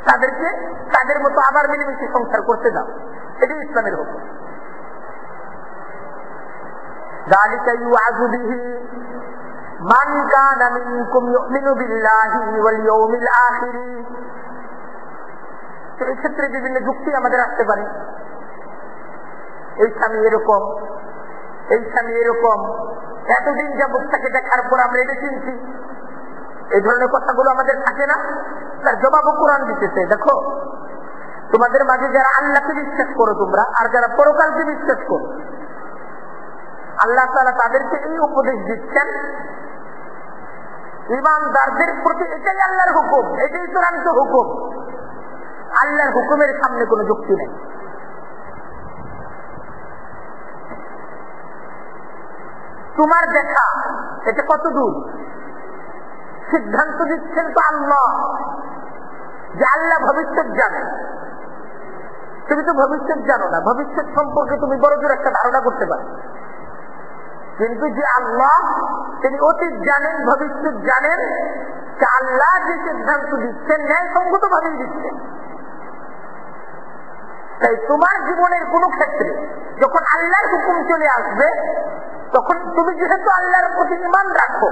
তাদেরকে তাদের মতো আবার মিলেমিশে সংসার করতে দাও। এটাই ইসলামের হুকুম। যালিকা ইউআযু বিহি মান কানা মিনকুম ইউমিনু বিল্লাহি ওয়াল ইয়াউমিল আখির। তো এই ক্ষেত্রে বিভিন্ন যুক্তি আমাদের আসতে পারে, এই স্বামী এরকম, এই স্বামী এরকম, এতদিন যাবত তাকে দেখার পর আমরা এটা চিনছি, এই ধরনের কথাগুলো আমাদের থাকে না? তার জবাবও কোরআন দিতেছে, দেখো তোমাদের মাঝে যারা আল্লাহকে বিশ্বাস করো তোমরা, আর যারা পরকালকে বিশ্বাস করো, আল্লাহ তাআলা তাদেরকে এই উপদেশ দিচ্ছেন, ঈমানদারদের প্রতি এটাই আল্লাহর হুকুম, এটাই চূড়ান্ত হুকুম। আল্লাহর হুকুমের সামনে কোনো যুক্তি নেই। তোমার দেখা এটা কত দূর, সিদ্ধান্ত দিচ্ছেন তো আল্লাহ, যে আল্লাহ ভবিষ্যৎ জানে। তুমি তো ভবিষ্যৎ জানো না, ভবিষ্যৎ সম্পর্কে তুমি বড় জোর একটা ধারণা করতে পারো, কিন্তু যে আল্লাহ তিনি অতীত জানেন, ভবিষ্যৎ জানেন, যে আল্লাহ যে সিদ্ধান্ত দিচ্ছেন ন্যায়সঙ্গত ভাবেই দিচ্ছেন। তাই তোমার জীবনের কোন ক্ষেত্রে যখন আল্লাহর হুকুম চলে আসবে, তখন তুমি যেহেতু আল্লাহর প্রতি ঈমান রাখো,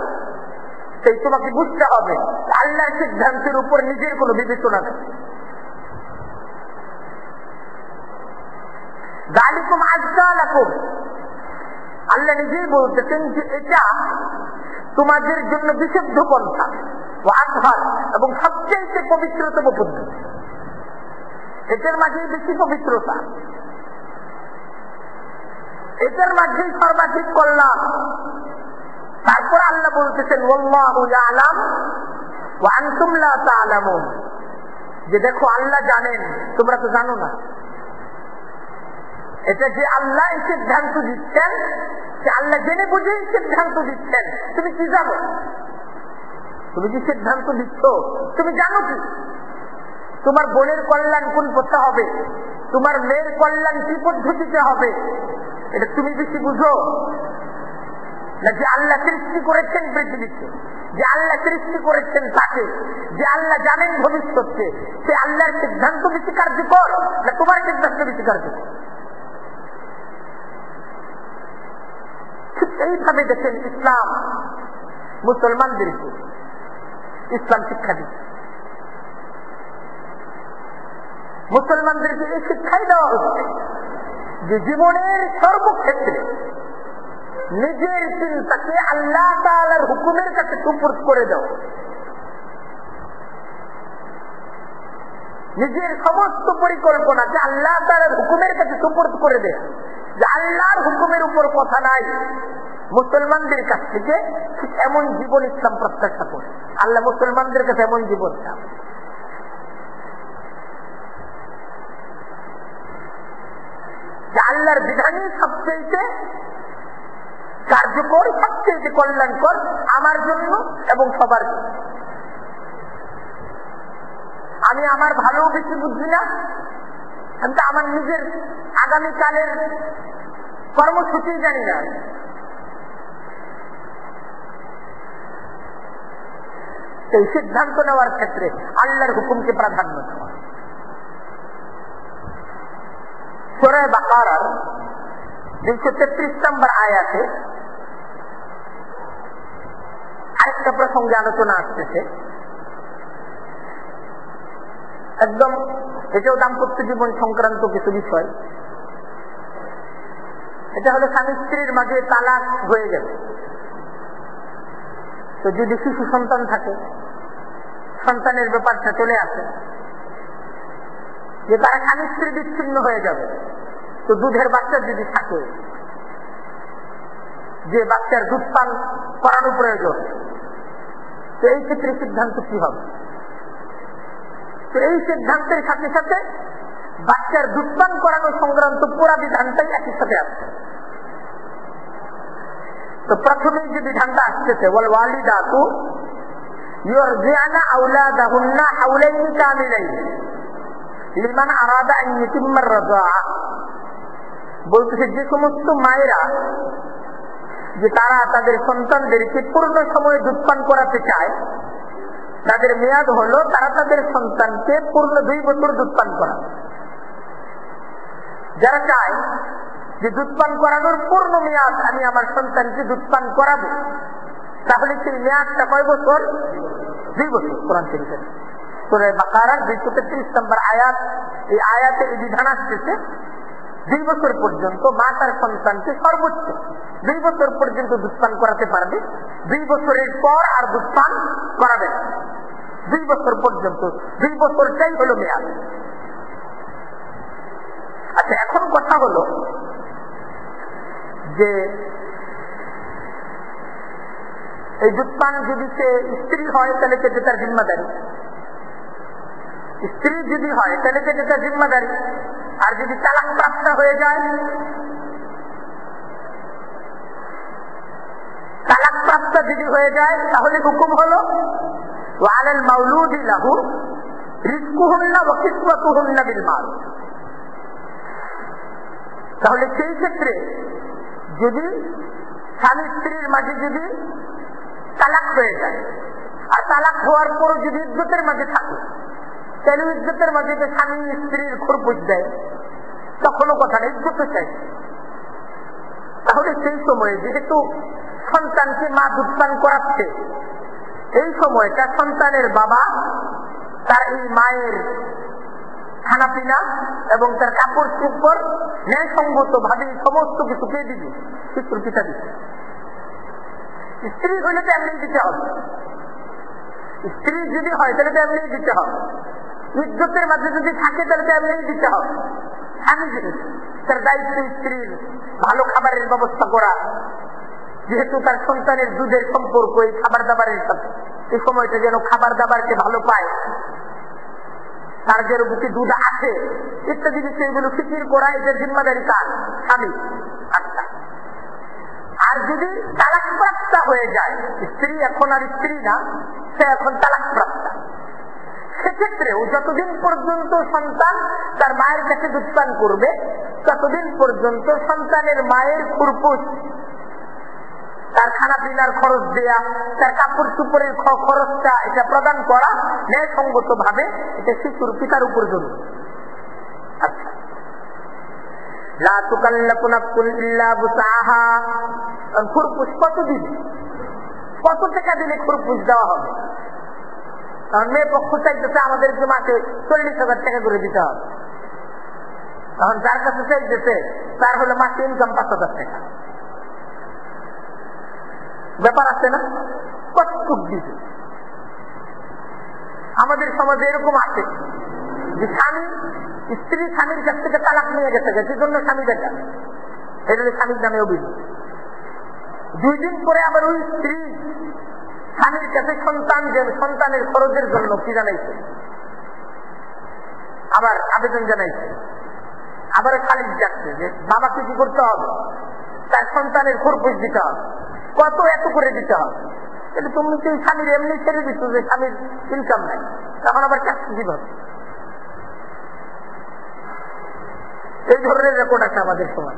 তাই তোমাকে বুঝতে হবে আল্লাহর সিদ্ধান্তের উপর নিজের কোনো বিবেচনা নেই। যালিকুম আযকা লাকুম, আল্লাহ নিজেই বলতেছেন যে এটা তোমাদের জন্য বিশুদ্ধ পন্থা, আতহার এবং সবচেয়ে পবিত্রতম পদ্ধতি। এটার মাঝেই বেশি পবিত্রতা, এটার মাঝেই সর্বাধিক কল্যাণ। তারপর আল্লাহ বলতেছেন ওয়াল্লাহু ইয়ালাম ওয়া আনতুম লা তা'লামুন, যে দেখো আল্লাহ জানেন, তোমরা তো জানো না। এটা যে আল্লাহ এই সিদ্ধান্ত দিচ্ছেন, যে আল্লাহ জেনে বুঝেই সিদ্ধান্ত দিচ্ছেন, তুমি কি জানো? তুমি যে সিদ্ধান্ত দিচ্ছ তুমি জানো কি? তোমার বোনের কল্যাণ কোন পথে হবে, তোমার মেয়ের কল্যাণ কি পদ্ধতিতে হবে, এটা তুমি বেশি বুঝো না যে আল্লাহ সৃষ্টি করেছেন পৃথিবীকে, যে আল্লাহ সৃষ্টি করেছেন তাকে, যে আল্লাহ জানেন ভবিষ্যৎকে, সে আল্লাহর সিদ্ধান্ত বেশি কার্যকর না তোমার সিদ্ধান্ত বেশি কার্যকর? ঠিক এইভাবে দেখেন ইসলাম মুসলমানদেরকে ইসলাম শিক্ষা দিচ্ছে। মুসলমানদেরকে এই শিক্ষাই দেওয়া হচ্ছে যে জীবনের সর্বক্ষেত্রে নিজের চিন্তাকে আল্লাহ তাআলার হুকুমের কাছে সুপুর্দ করে দাও, নিজের সমস্ত পরিকল্পনাকে আল্লাহ তাআলার হুকুমের কাছে সুপুর্দ করে দেয়, যে আল্লাহর হুকুমের উপর কথা নাই। মুসলমানদের কাছ থেকে ঠিক এমন জীবন ইসলাম প্রত্যাশা করে, আল্লাহ মুসলমানদের কাছে এমন জীবন চান। যে আল্লাহর বিধানই সবচেয়ে কার্যকর, সবচেয়ে কল্যাণকর আমার জন্য এবং সবার জন্য। আমি আমার ভালো বেশি বুঝি না, আমি তো আমার নিজের আগামীকালের কর্মসূচি জানি না। এই সিদ্ধান্ত নেওয়ার ক্ষেত্রে আল্লাহর হুকুমকে প্রাধান্য দেওয়া। সূরা বাকারার 233 নম্বর আয়াতে আরেকটা প্রসঙ্গে আলোচনা আসতেছে, একদম এটাও দাম্পত্য জীবন সংক্রান্ত কিছু বিষয়। এটা হলো স্বামী স্ত্রীর মাঝে তালাক হয়ে গেল, তো যদি শিশু সন্তান থাকে, সন্তানের ব্যাপারটা চলে আসে যে তারা স্বামী স্ত্রী বিচ্ছিন্ন হয়ে যাবে, তো দুধের বাচ্চা যদি থাকে, যে বাচ্চার দুধ পান করানো প্রয়োজন, তো এই ক্ষেত্রে সিদ্ধান্ত কি হবে? তো এই সিদ্ধান্তের সাথে সাথে বাচ্চার দুধ পান করানো সংক্রান্ত পুরা বিধানটাই একই সাথে আসছে। তো প্রথমেই যে বিধানটা আসতেছে ওয়াল ওয়ালিদাতু ইউরজি'না আওলাদাহুন্না হাওলাইনি কামিলাইনি লিমান আরাদা আন ইউতিম্মা আর-রাযা'a, বলতেছে যে সমস্ত মায়েরা যে তারা তাদের সন্তানদেরকে পূর্ণ সময়ে দুধ পান করাতে চায়, তাদের মেয়াদ হলো তারা তাদের সন্তানকে পূর্ণ 2 বছর দুধ পান করাবে। যারা চায় যে দুধ পান করানোর পূর্ণ মেয়াদ আমি আমার সন্তানকে দুধ পান করাবো, তাহলে সেই মেয়াদটা কয় বছর? 2 বছর। কোরআন শরীফে সূরা বাকারার 233 নম্বর আয়াত, এই আয়াতে এই বিধান আসতেছে 2 বছর পর্যন্ত মা তার সন্তানকে সর্বোচ্চ 2 বছর পর্যন্ত দুধ পান করাতে পারবে। 2 বছরের পর আর দুধ পান করাবে না। 2 বছর পর্যন্ত, 2 বছরটাই হলো মেয়াদ। আচ্ছা, এখন কথা হলো যে এই দুধ পান যদি সে স্ত্রী হয় তাহলে সেটা তার জিম্মাদারি, স্ত্রী যদি হয় তাহলে সেটা তার জিম্মাদারি। আর যদি তালাক প্রাপ্ত হয়ে যায়, তালাক প্রাপ্ত যদি হয়ে যায় তাহলে হুকুম হলো ওয়ালাল মাউলুদি লাহু রিজকুহুন্না ওয়া কিসওয়াতুহুন্না বিল মারুফ। তাহলে সেই ক্ষেত্রে যদি স্বামী স্ত্রীর মাঝে যদি তালাক হয়ে যায়, আর তালাক হওয়ার পরও যদি ইজ্জতের মাঝে থাকে, তাহলে ইজ্জতের মাঝে যে স্বামী স্ত্রীর খরপুজ দেয় তখনও কথা নেই, ইজ্জত চাই। তাহলে সেই সময়ে যেহেতু সন্তানকে মা দুধ পান করাচ্ছে, এই সময়টা সন্তানের বাবা তার এই মায়ের খানা পিনা এবং তার কাপড় চোপড় ন্যায়সঙ্গত ভাবে সমস্ত কিছু কে দিবি? শিশুর পিতা দিবে। স্ত্রী হইলে তো এমনি দিতে হবে, স্ত্রী যদি হয় তাহলে তো এমনি দিতে হবে, ইজ্জতের মাঝে যদি থাকে তাহলে তো এমনি দিতে হবে। স্বামী জিনিস তার দায়িত্ব স্ত্রীর ভালো খাবারের ব্যবস্থা করা, যেহেতু তার সন্তানের দুধের সম্পর্ক এই খাবার দাবারের সাথে, এই সময়টা যেন খাবার দাবারকে ভালো পায়, তার যেন বুকে দুধ আছে ইত্যাদি বিষয়গুলো ফিকির করা, এদের জিম্মাদারি কার? স্বামী। আচ্ছা, আর যদি তালাক প্রাপ্ত হয়ে যায়, স্ত্রী এখন আর স্ত্রী না, সে এখন তালাক প্রাপ্ত, সেক্ষেত্রেও যতদিন পর্যন্ত সন্তান তার মায়ের কাছে দুধ পান করবে ততদিন পর্যন্ত সন্তানের মায়ের খুরপুস, তার খানা পিনার খরচ দেয়া, তার কাপড় চুপড়ের খরচটা এটা প্রদান করা ন্যায়সঙ্গত ভাবে এটা শিশুর পিতার উপর জরুরি। আচ্ছা, লা তুকাল্লাফু নাফসুন ইল্লা বুসআহা, খুরপুস কত দিবে, কত টাকা দিলে খুরপুস দেওয়া হবে? কারণ মেয়ে পক্ষ চাইতেছে আমাদেরকে মাসে 40,000 টাকা করে দিতে হবে, তখন যার কাছে চাইতেছে তার হলো মাসে ইনকাম 5,000 টাকা। ব্যাপার আছে না? কতটুক দিবে? আমাদের সমাজে এরকম আছে যে স্বামী স্ত্রী স্বামীর কাছ থেকে তালাক নিয়ে গেছে, সেজন্য স্বামী দেখা, এটা স্বামীর নামে অভিযোগ। 2 দিন পরে আবার ওই স্ত্রী স্বামীর কাছে সন্তানের খরচের জন্য কি জানাইছে, আবার আবেদন জানাইছে, আবার খালিদ যাচ্ছে যে বাবাকে কি করতে হবে, তার সন্তানের খরচ দিতে হবে, কত এত করে দিতে হবে। কিন্তু তুমি কি স্বামীর এমনি ছেড়ে দিচ্ছ যে স্বামীর ইনকাম নাই, তখন আবার চাকরি দিবে। এই ধরনের রেকর্ড আছে আমাদের সমাজ।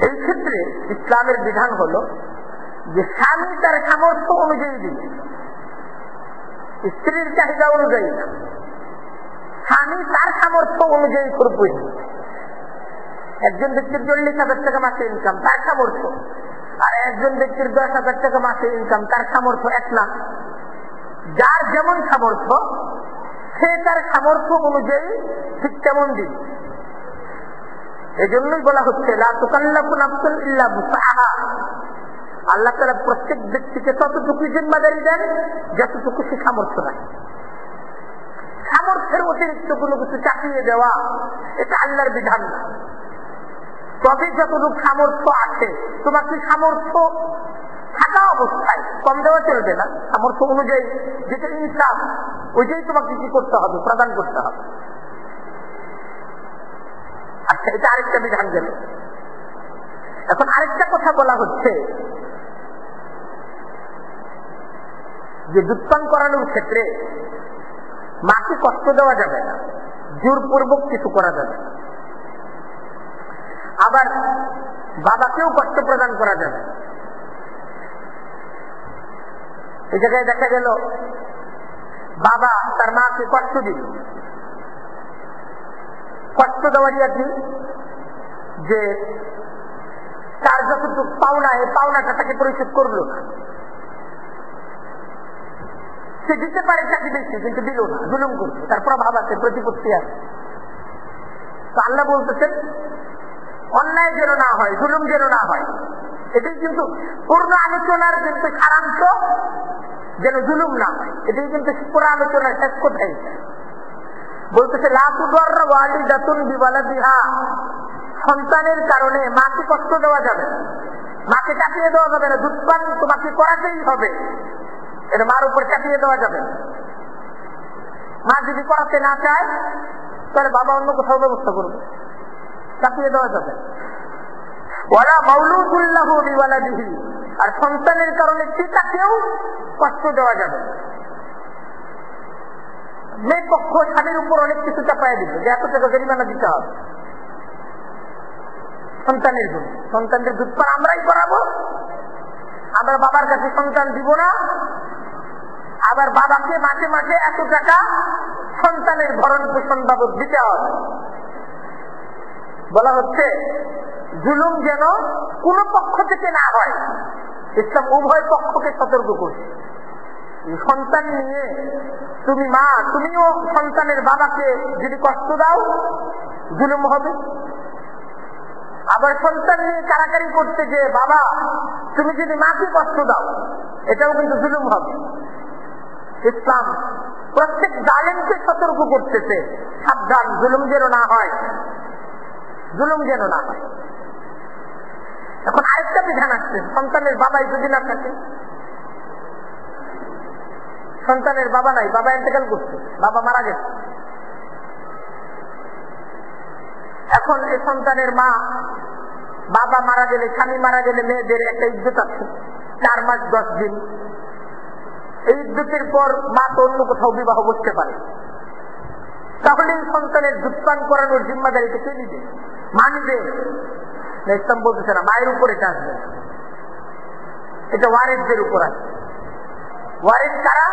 এই ক্ষেত্রে ইসলামের বিধান হলো যে স্বামী তার সামর্থ্য অনুযায়ী দিবে, স্ত্রীর চাহিদা অনুযায়ী না। স্বামী তার সামর্থ্য অনুযায়ী করবে। একজন ব্যক্তির 40,000 টাকা মাসে ইনকাম, তার সামর্থ্য, আর একজন ব্যক্তির 10,000 টাকা মাসে ইনকাম, তার সামর্থ্য এক না। যার যেমন সামর্থ্য সে তার সামর্থ্য অনুযায়ী ঠিক তেমন দিবে। এজন্যই বলা হচ্ছে লা তুকাল্লাফু নাফসুন ইল্লা বুসআহা। আল্লাহ তাআলা প্রত্যেক ব্যক্তিকে ততটুকু জিম্মাদারি দেন যতটুকু সে সামর্থ্য রাখে। সামর্থ্যের অতিরিক্ত কোনো কিছু চাপিয়ে দেওয়া এটা আল্লাহর বিধান না। তবে যতটুকু সামর্থ্য আছে, তোমাকে সামর্থ্য থাকা অবস্থায় কম দেওয়া চলবে না, সামর্থ্য অনুযায়ী যেটা ইনসাফ ওইটাই তোমাকে কি করতে হবে, প্রদান করতে হবে। আচ্ছা, এটা আরেকটা বিধান গেল। এখন আরেকটা কথা বলা হচ্ছে যে দুধ পান করানোর ক্ষেত্রে মাকে কষ্ট দেওয়া যাবে না, জোরপূর্বক কিছু করা যাবে না, আবার বাবাকেও কষ্ট প্রদান করা যাবে। এই জায়গায় দেখা গেল বাবা তার মাকে কষ্ট দিল। কষ্ট দেওয়ারই আর কি যে তার যতটুকু পাওনা, এই পাওনাটা তাকে পরিশোধ করলো না। সে দিতে পারে তাকে বেশি, কিন্তু দিল না, জুলুম করছে, তার প্রভাব আছে, প্রতিপত্তি আছে। তো আল্লাহ বলতেছেন অন্যায় যেন না হয়, জুলুম যেন না হয়। এটাই কিন্তু পূর্ণ আলোচনার কিন্তু সারাংশ, যেন জুলুম না হয়। এটাই কিন্তু পুরো আলোচনার শেষ কথাই। বলতেছে লা তুদাররা ওয়ালিদাতুন বিওয়ালাদিহা, সন্তানের কারণে মাকে কষ্ট দেওয়া যাবে না, মাকে চাপিয়ে দেওয়া যাবে না। দুধ পান তোমাকে করাতেই হবে, এটা মার উপর চাপিয়ে দেওয়া যাবে না। মা যদি করাতে না চায় তাহলে বাবা অন্য কোথাও ব্যবস্থা করবে, চাপিয়ে দেওয়া যাবে। ওয়ালা মাউলুদুন লাহু বিওয়ালাদিহি, আর সন্তানের কারণে পিতাকেও কষ্ট দেওয়া যাবে। মেয়ে পক্ষ স্বামীর উপর অনেক কিছু চাপাইয়া দিবে, যে এত টাকা জরিমানা দিতে হবে সন্তানের জন্য। সন্তানদের দুধ পান আমরাই করাবো, আমরা বাবার কাছে সন্তান দিব না, আবার বাবাকে মাসে মাসে এত টাকা সন্তানের ভরণ পোষণ বাবদ দিতে হবে। বলা হচ্ছে জুলুম যেন কোন পক্ষ থেকে না হয়। ইসলাম উভয় পক্ষকে সতর্ক করছে। সন্তান নিয়ে তুমি মা, তুমিও সন্তানের বাবাকে যদি কষ্ট দাও জুলুম হবে। আবার সন্তান নিয়ে কারাকারি করতে যে বাবা তুমি যদি মাকে কষ্ট দাও, এটাও কিন্তু জুলুম হবে। ইসলাম প্রত্যেক জালেমকে সতর্ক করতেছে, সাবধান, জুলুম যেন না হয়, জুলুম যেন না হয়। এখন আরেকটা বিধান আসছে, সন্তানের বাবাই যদি না থাকে, সন্তানের বাবা নাই, বাবা ইন্তেকাল করছে, বাবা মারা গেছে। এখন এই সন্তানের মা, বাবা মারা গেলে, স্বামী মারা গেলে মেয়েদের একটা ইজ্জত আছে 4 মাস 10 দিন। এই ইজ্জতের পর মা তো অন্য কোথাও বিবাহ করতে পারে, তাহলে এই সন্তানের দুধ পান করানোর জিম্মাদারিটা কে নিবে? মা নিবে? ইসলাম বলতেছে না, মায়ের উপর এটা আসবে, এটা ওয়ারিসদের উপর আসবে। ওয়ারিস কারা?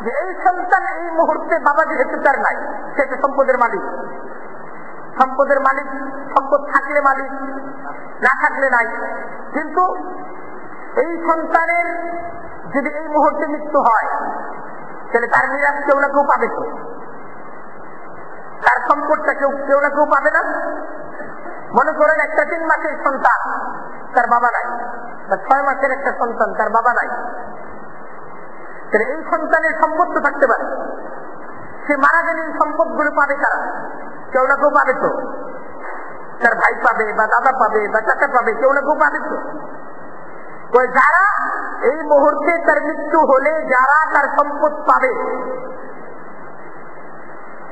যে এই সন্তান এই মুহূর্তে বাবা যেহেতু তার নাই, সেটা সম্পদের মালিক। সম্পদের মালিক, সম্পদ থাকলে মালিক, না থাকলে নাই। কিন্তু এই সন্তানের যদি এই মুহূর্তে মৃত্যু হয়, তাহলে তার মিরাজ কেউ না কেউ পাবে, তো তার সম্পদটা কেউ না কেউ পাবে না। মনে করেন একটা 3 মাসের সন্তান, তার বাবা নাই, বা 6 মাসের একটা সন্তান, তার বাবা নাই, তাহলে এই সন্তানের সম্পদ তো থাকতে পারে, সে মারা গেলে এই সম্পদ গুলো পাবে কারা? কেউ না কেউ পাবে, তো তার ভাই পাবে, বা দাদা পাবে, বা চাচা পাবে, কেউ না কেউ পাবে। তো যারা এই মুহূর্তে তার মৃত্যু হলে যারা তার সম্পদ পাবে,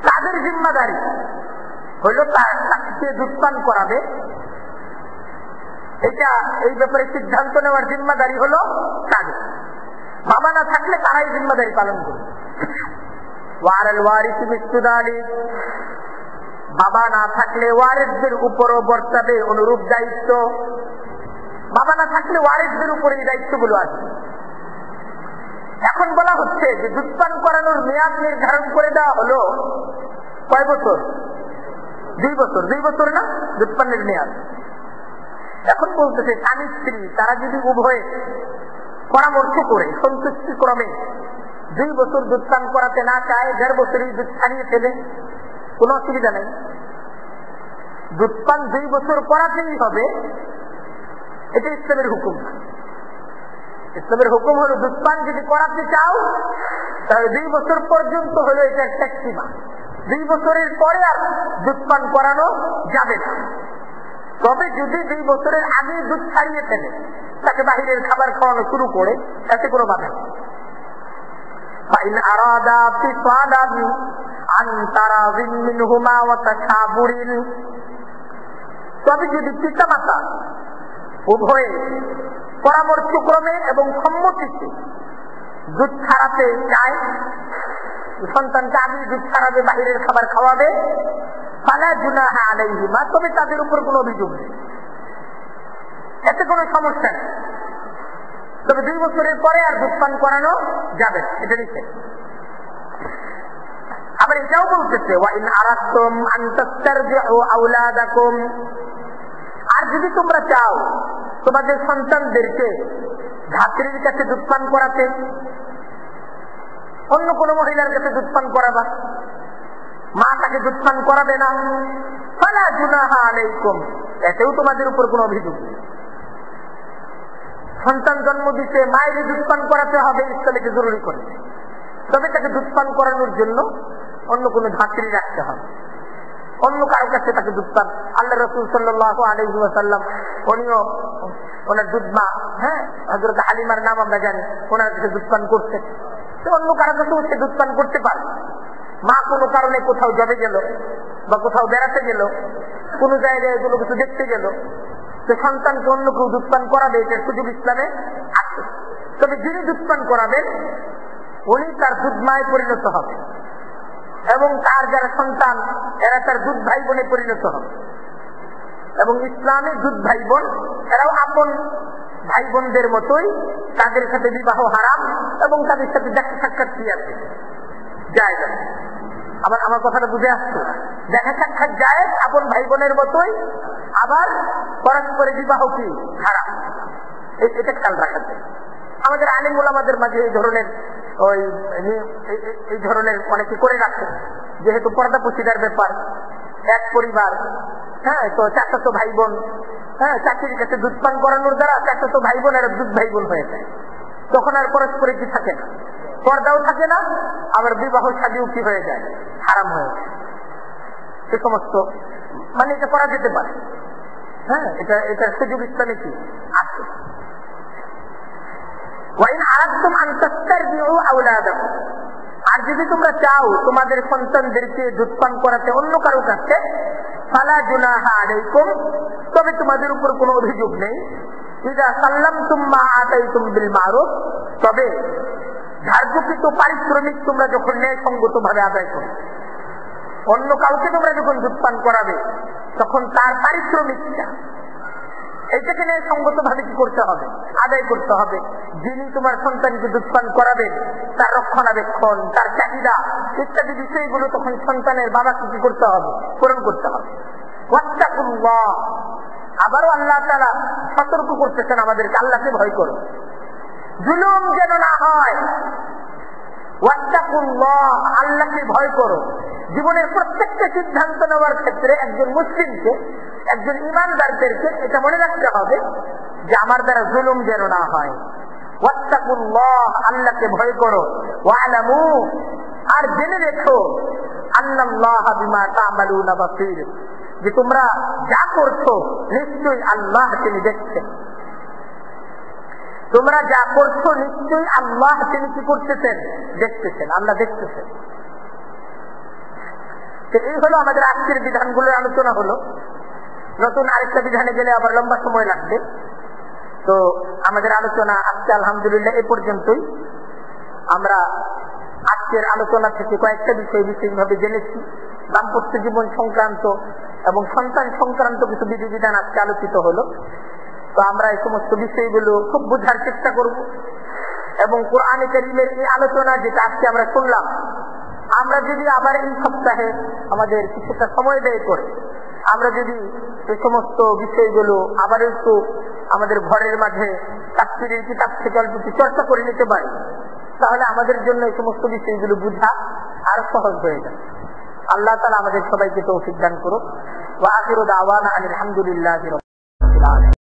তাদের জিম্মাদারি হলো তাকে দুধ পান করাবে। এটা এই ব্যাপারে সিদ্ধান্ত নেওয়ার জিম্মাদারি হলো তাদের। বাবা না থাকলে তারাই জিম্মাদারি পালন করবে। ওয়ারাল ওয়ারিসি মিসলুদালিক, বাবা না থাকলে ওয়ারিসদের উপরও বর্তাবে অনুরূপ দায়িত্ব। বাবা না থাকলে ওয়ারিসদের উপরে এই দায়িত্বগুলো আছে। এখন বলা হচ্ছে যে দুধ পান করানোর মেয়াদ নির্ধারণ করে দেওয়া হলো কয় বছর? 2 বছর। 2 বছর না দুধ পানের মেয়াদ। এখন বলতেছে স্বামী স্ত্রী তারা যদি উভয়ে পরামর্শ করে সন্তুষ্টি ক্রমে 2 বছর দুধ পান করাতে না চায়, 1.5 বছরই দুধ ছাড়িয়ে ফেলে, কোনো অসুবিধা নেই। দুধ পান 2 বছর করাতেই হবে, এটা ইসলামের হুকুম। ইসলামের হুকুম হলো দুধ পান যদি করাতে চাও তাহলে 2 বছর পর্যন্ত হলো এটা একটা সীমা। 2 বছরের পরে আর দুধ পান করানো যাবে না। তবে যদি 2 বছরের আগে দুধ ছাড়িয়ে ফেলে, তাকে বাহিরের খাবার খাওয়ানো শুরু করে, তাতে কোনো বাধা নেই। فإن أرادا فصالا عن تراض منهما وتشاور, তবে যদি পিতামাতা উভয়ে পরামর্শক্রমে এবং সম্মতিতে দুধ ছাড়াতে চায়, সন্তানকে আগে দুধ ছাড়াবে, বাহিরের খাবার খাওয়াবে, ফালা জুনাহা আলাইহিমা, তবে তাদের উপর কোনো অভিযোগ নেই, এতে কোনো সমস্যা নেই। তবে 2 বছরের পরে আর দুধ পান করানো যাবে না, এটা নিষেধ। আবার এটাও বলতেছে ওয়াইন আরাদতুম আন তাস্তারজিউ আওলাদাকুম, আর যদি তোমরা চাও তোমাদের সন্তানদেরকে ধাত্রীর কাছে দুধ পান করাতে, অন্য কোন মহিলার কাছে দুধ পান করাবা, মা তাকে দুধ পান করাবে না, ফালা জুনাহা আলাইকুম, এতেও তোমাদের উপর কোনো অভিযোগ নেই। সন্তান জন্ম দিতে মায়ের দুধ পান করাতে হবে, ইসলামকে জরুরি করে, তবে তাকে দুধ পান করানোর জন্য অন্য কোনো ধাত্রী রাখতে হবে, অন্য কারো কাছে তাকে দুধ পান। আল্লাহ রাসূল সাল্লাল্লাহু আলাইহি ওয়াসাল্লাম উনিও ওনার দুধ মা, হযরত হালিমার নাম আমরা জানি, ওনার কাছে দুধ পান করতে, তো অন্য কারো কাছেও সে দুধ পান করতে পারে। মা কোনো কারণে কোথাও জবে গেল বা কোথাও বেড়াতে গেল, কোনো জায়গায় কোনো কিছু দেখতে গেল, তো সন্তানকে অন্য কেউ দুধ পান করাবে, এটার সুযোগ ইসলামে আছে। তবে যিনি দুধ পান করাবেন উনি তার দুধ মায় পরিণত হবে এবং তার যারা সন্তান এরা তার দুধ ভাই বোনে পরিণত হবে। এবং ইসলামে দুধ ভাই বোন এরাও আপন ভাই বোনদের মতোই, তাদের সাথে বিবাহ হারাম এবং তাদের সাথে দেখা সাক্ষাৎ কি আছে যায় না। আমার কথাটা বুঝে আসছে? দেখা সাক্ষাৎ যায় আপন ভাই বোনের মতোই, আবার পরস্পরে বিবাহ কি হারাম, এটা খেয়াল রাখাতে। আমাদের আলিম ওলামাদের মাঝে এই ধরনের অনেকে করে রাখে, যেহেতু পর্দা পশিদার ব্যাপার, এক পরিবার, তো চাচাতো ভাই বোন, চাকরির কাছে দুধ পান করানোর দ্বারা চাচাতো ভাই বোন আর দুধ ভাই বোন হয়ে যায়, তখন আর পরস্পরে কি থাকে না, পর্দাও থাকে না, আবার বিবাহ শাদীও কি হয়ে যায়, হারাম হয়ে যায়। এ সমস্ত মানে এটা করা যেতে পারে, এটার সুযোগ ইসলামে কি আছে। আর যদি তোমরা চাও তোমাদের সন্তানদেরকে দুধ পান করাতে অন্য কারো কাছে, ফালা জুনাহা আলাইকুম, তবে তোমাদের উপর কোনো অভিযোগ নেই। ইযা সাল্লামতুম মা আতাইতুম বিল মারুফ, তবে ধার্যকৃত পারিশ্রমিক তোমরা যখন ন্যায়সঙ্গত ভাবে আদায় করো, অন্য কাউকে তোমরা যখন দুধ পান করাবে তখন তার পারিশ্রমিকটা এইটাকে ন্যায়সঙ্গত ভাবে কি করতে হবে, আদায় করতে হবে। যিনি তোমার সন্তানকে দুধ পান করাবেন তার রক্ষণাবেক্ষণ, তার চাহিদা ইত্যাদি বিষয়গুলো তখন সন্তানের বাবাকে কি করতে হবে, পূরণ করতে হবে। ওয়াত্তাকুল্লাহ, আবারও আল্লাহ তাআলা সতর্ক করতেছেন আমাদেরকে, আল্লাহকে ভয় করো, জুলুম যেন না হয়। ওয়াত্তাকুল্লাহ, আল্লাহকে ভয় করো। জীবনের প্রত্যেকটা সিদ্ধান্ত নেওয়ার ক্ষেত্রে একজন মুসলিমকে, একজন ইমানদারদেরকে এটা মনে রাখতে হবে যে আমার দ্বারা জুলুম যেন না হয়। ওয়াত্তাকুল্লাহ, আল্লাহকে ভয় করো। ওয়ালামু, আর জেনে রেখো, আন্নাল্লাহা বিমা তা'মালুনা বাসীর, যে তোমরা যা করছো নিশ্চয়ই আল্লাহ তিনি দেখছেন। তোমরা যা করছো নিশ্চয়ই আল্লাহ তিনি কি করতেছেন, দেখতেছেন, আল্লাহ দেখতেছেন। এই হলো আমাদের আজকের বিধানগুলোর আলোচনা হলো। নতুন আরেকটা বিধানে গেলে আবার লম্বা সময় লাগবে। তো আমাদের আলোচনা আজকে আলহামদুলিল্লাহ এ পর্যন্তই। আমরা আজকের আলোচনা থেকে কয়েকটা বিষয় বিশেষভাবে জেনেছি। দাম্পত্য জীবন সংক্রান্ত এবং সন্তান সংক্রান্ত কিছু বিধিবিধান আজকে আলোচিত হলো। তো আমরা এই সমস্ত বিষয়গুলো খুব বোঝার চেষ্টা করব এবং কোরআনে কারীমের এই আলোচনা যেটা আজকে আমরা শুনলাম, আমরা যদি আবার এই সপ্তাহে আমাদের কিছুটা সময় ব্যয় করে আমরা যদি এই সমস্ত বিষয়গুলো আবার একটু আমাদের ঘরের মাঝে তাফসীরের কিতাব থেকে অল্প চর্চা করে নিতে পারি, তাহলে আমাদের জন্য এই সমস্ত বিষয়গুলো বোঝা আরো সহজ হয়ে যায়। আল্লাহ তাআলা আমাদের সবাইকে তৌফিক দান করুন। ওয়া আখিরু দাওয়ানা আলহামদুলিল্লাহি রাব্বিল আলামিন।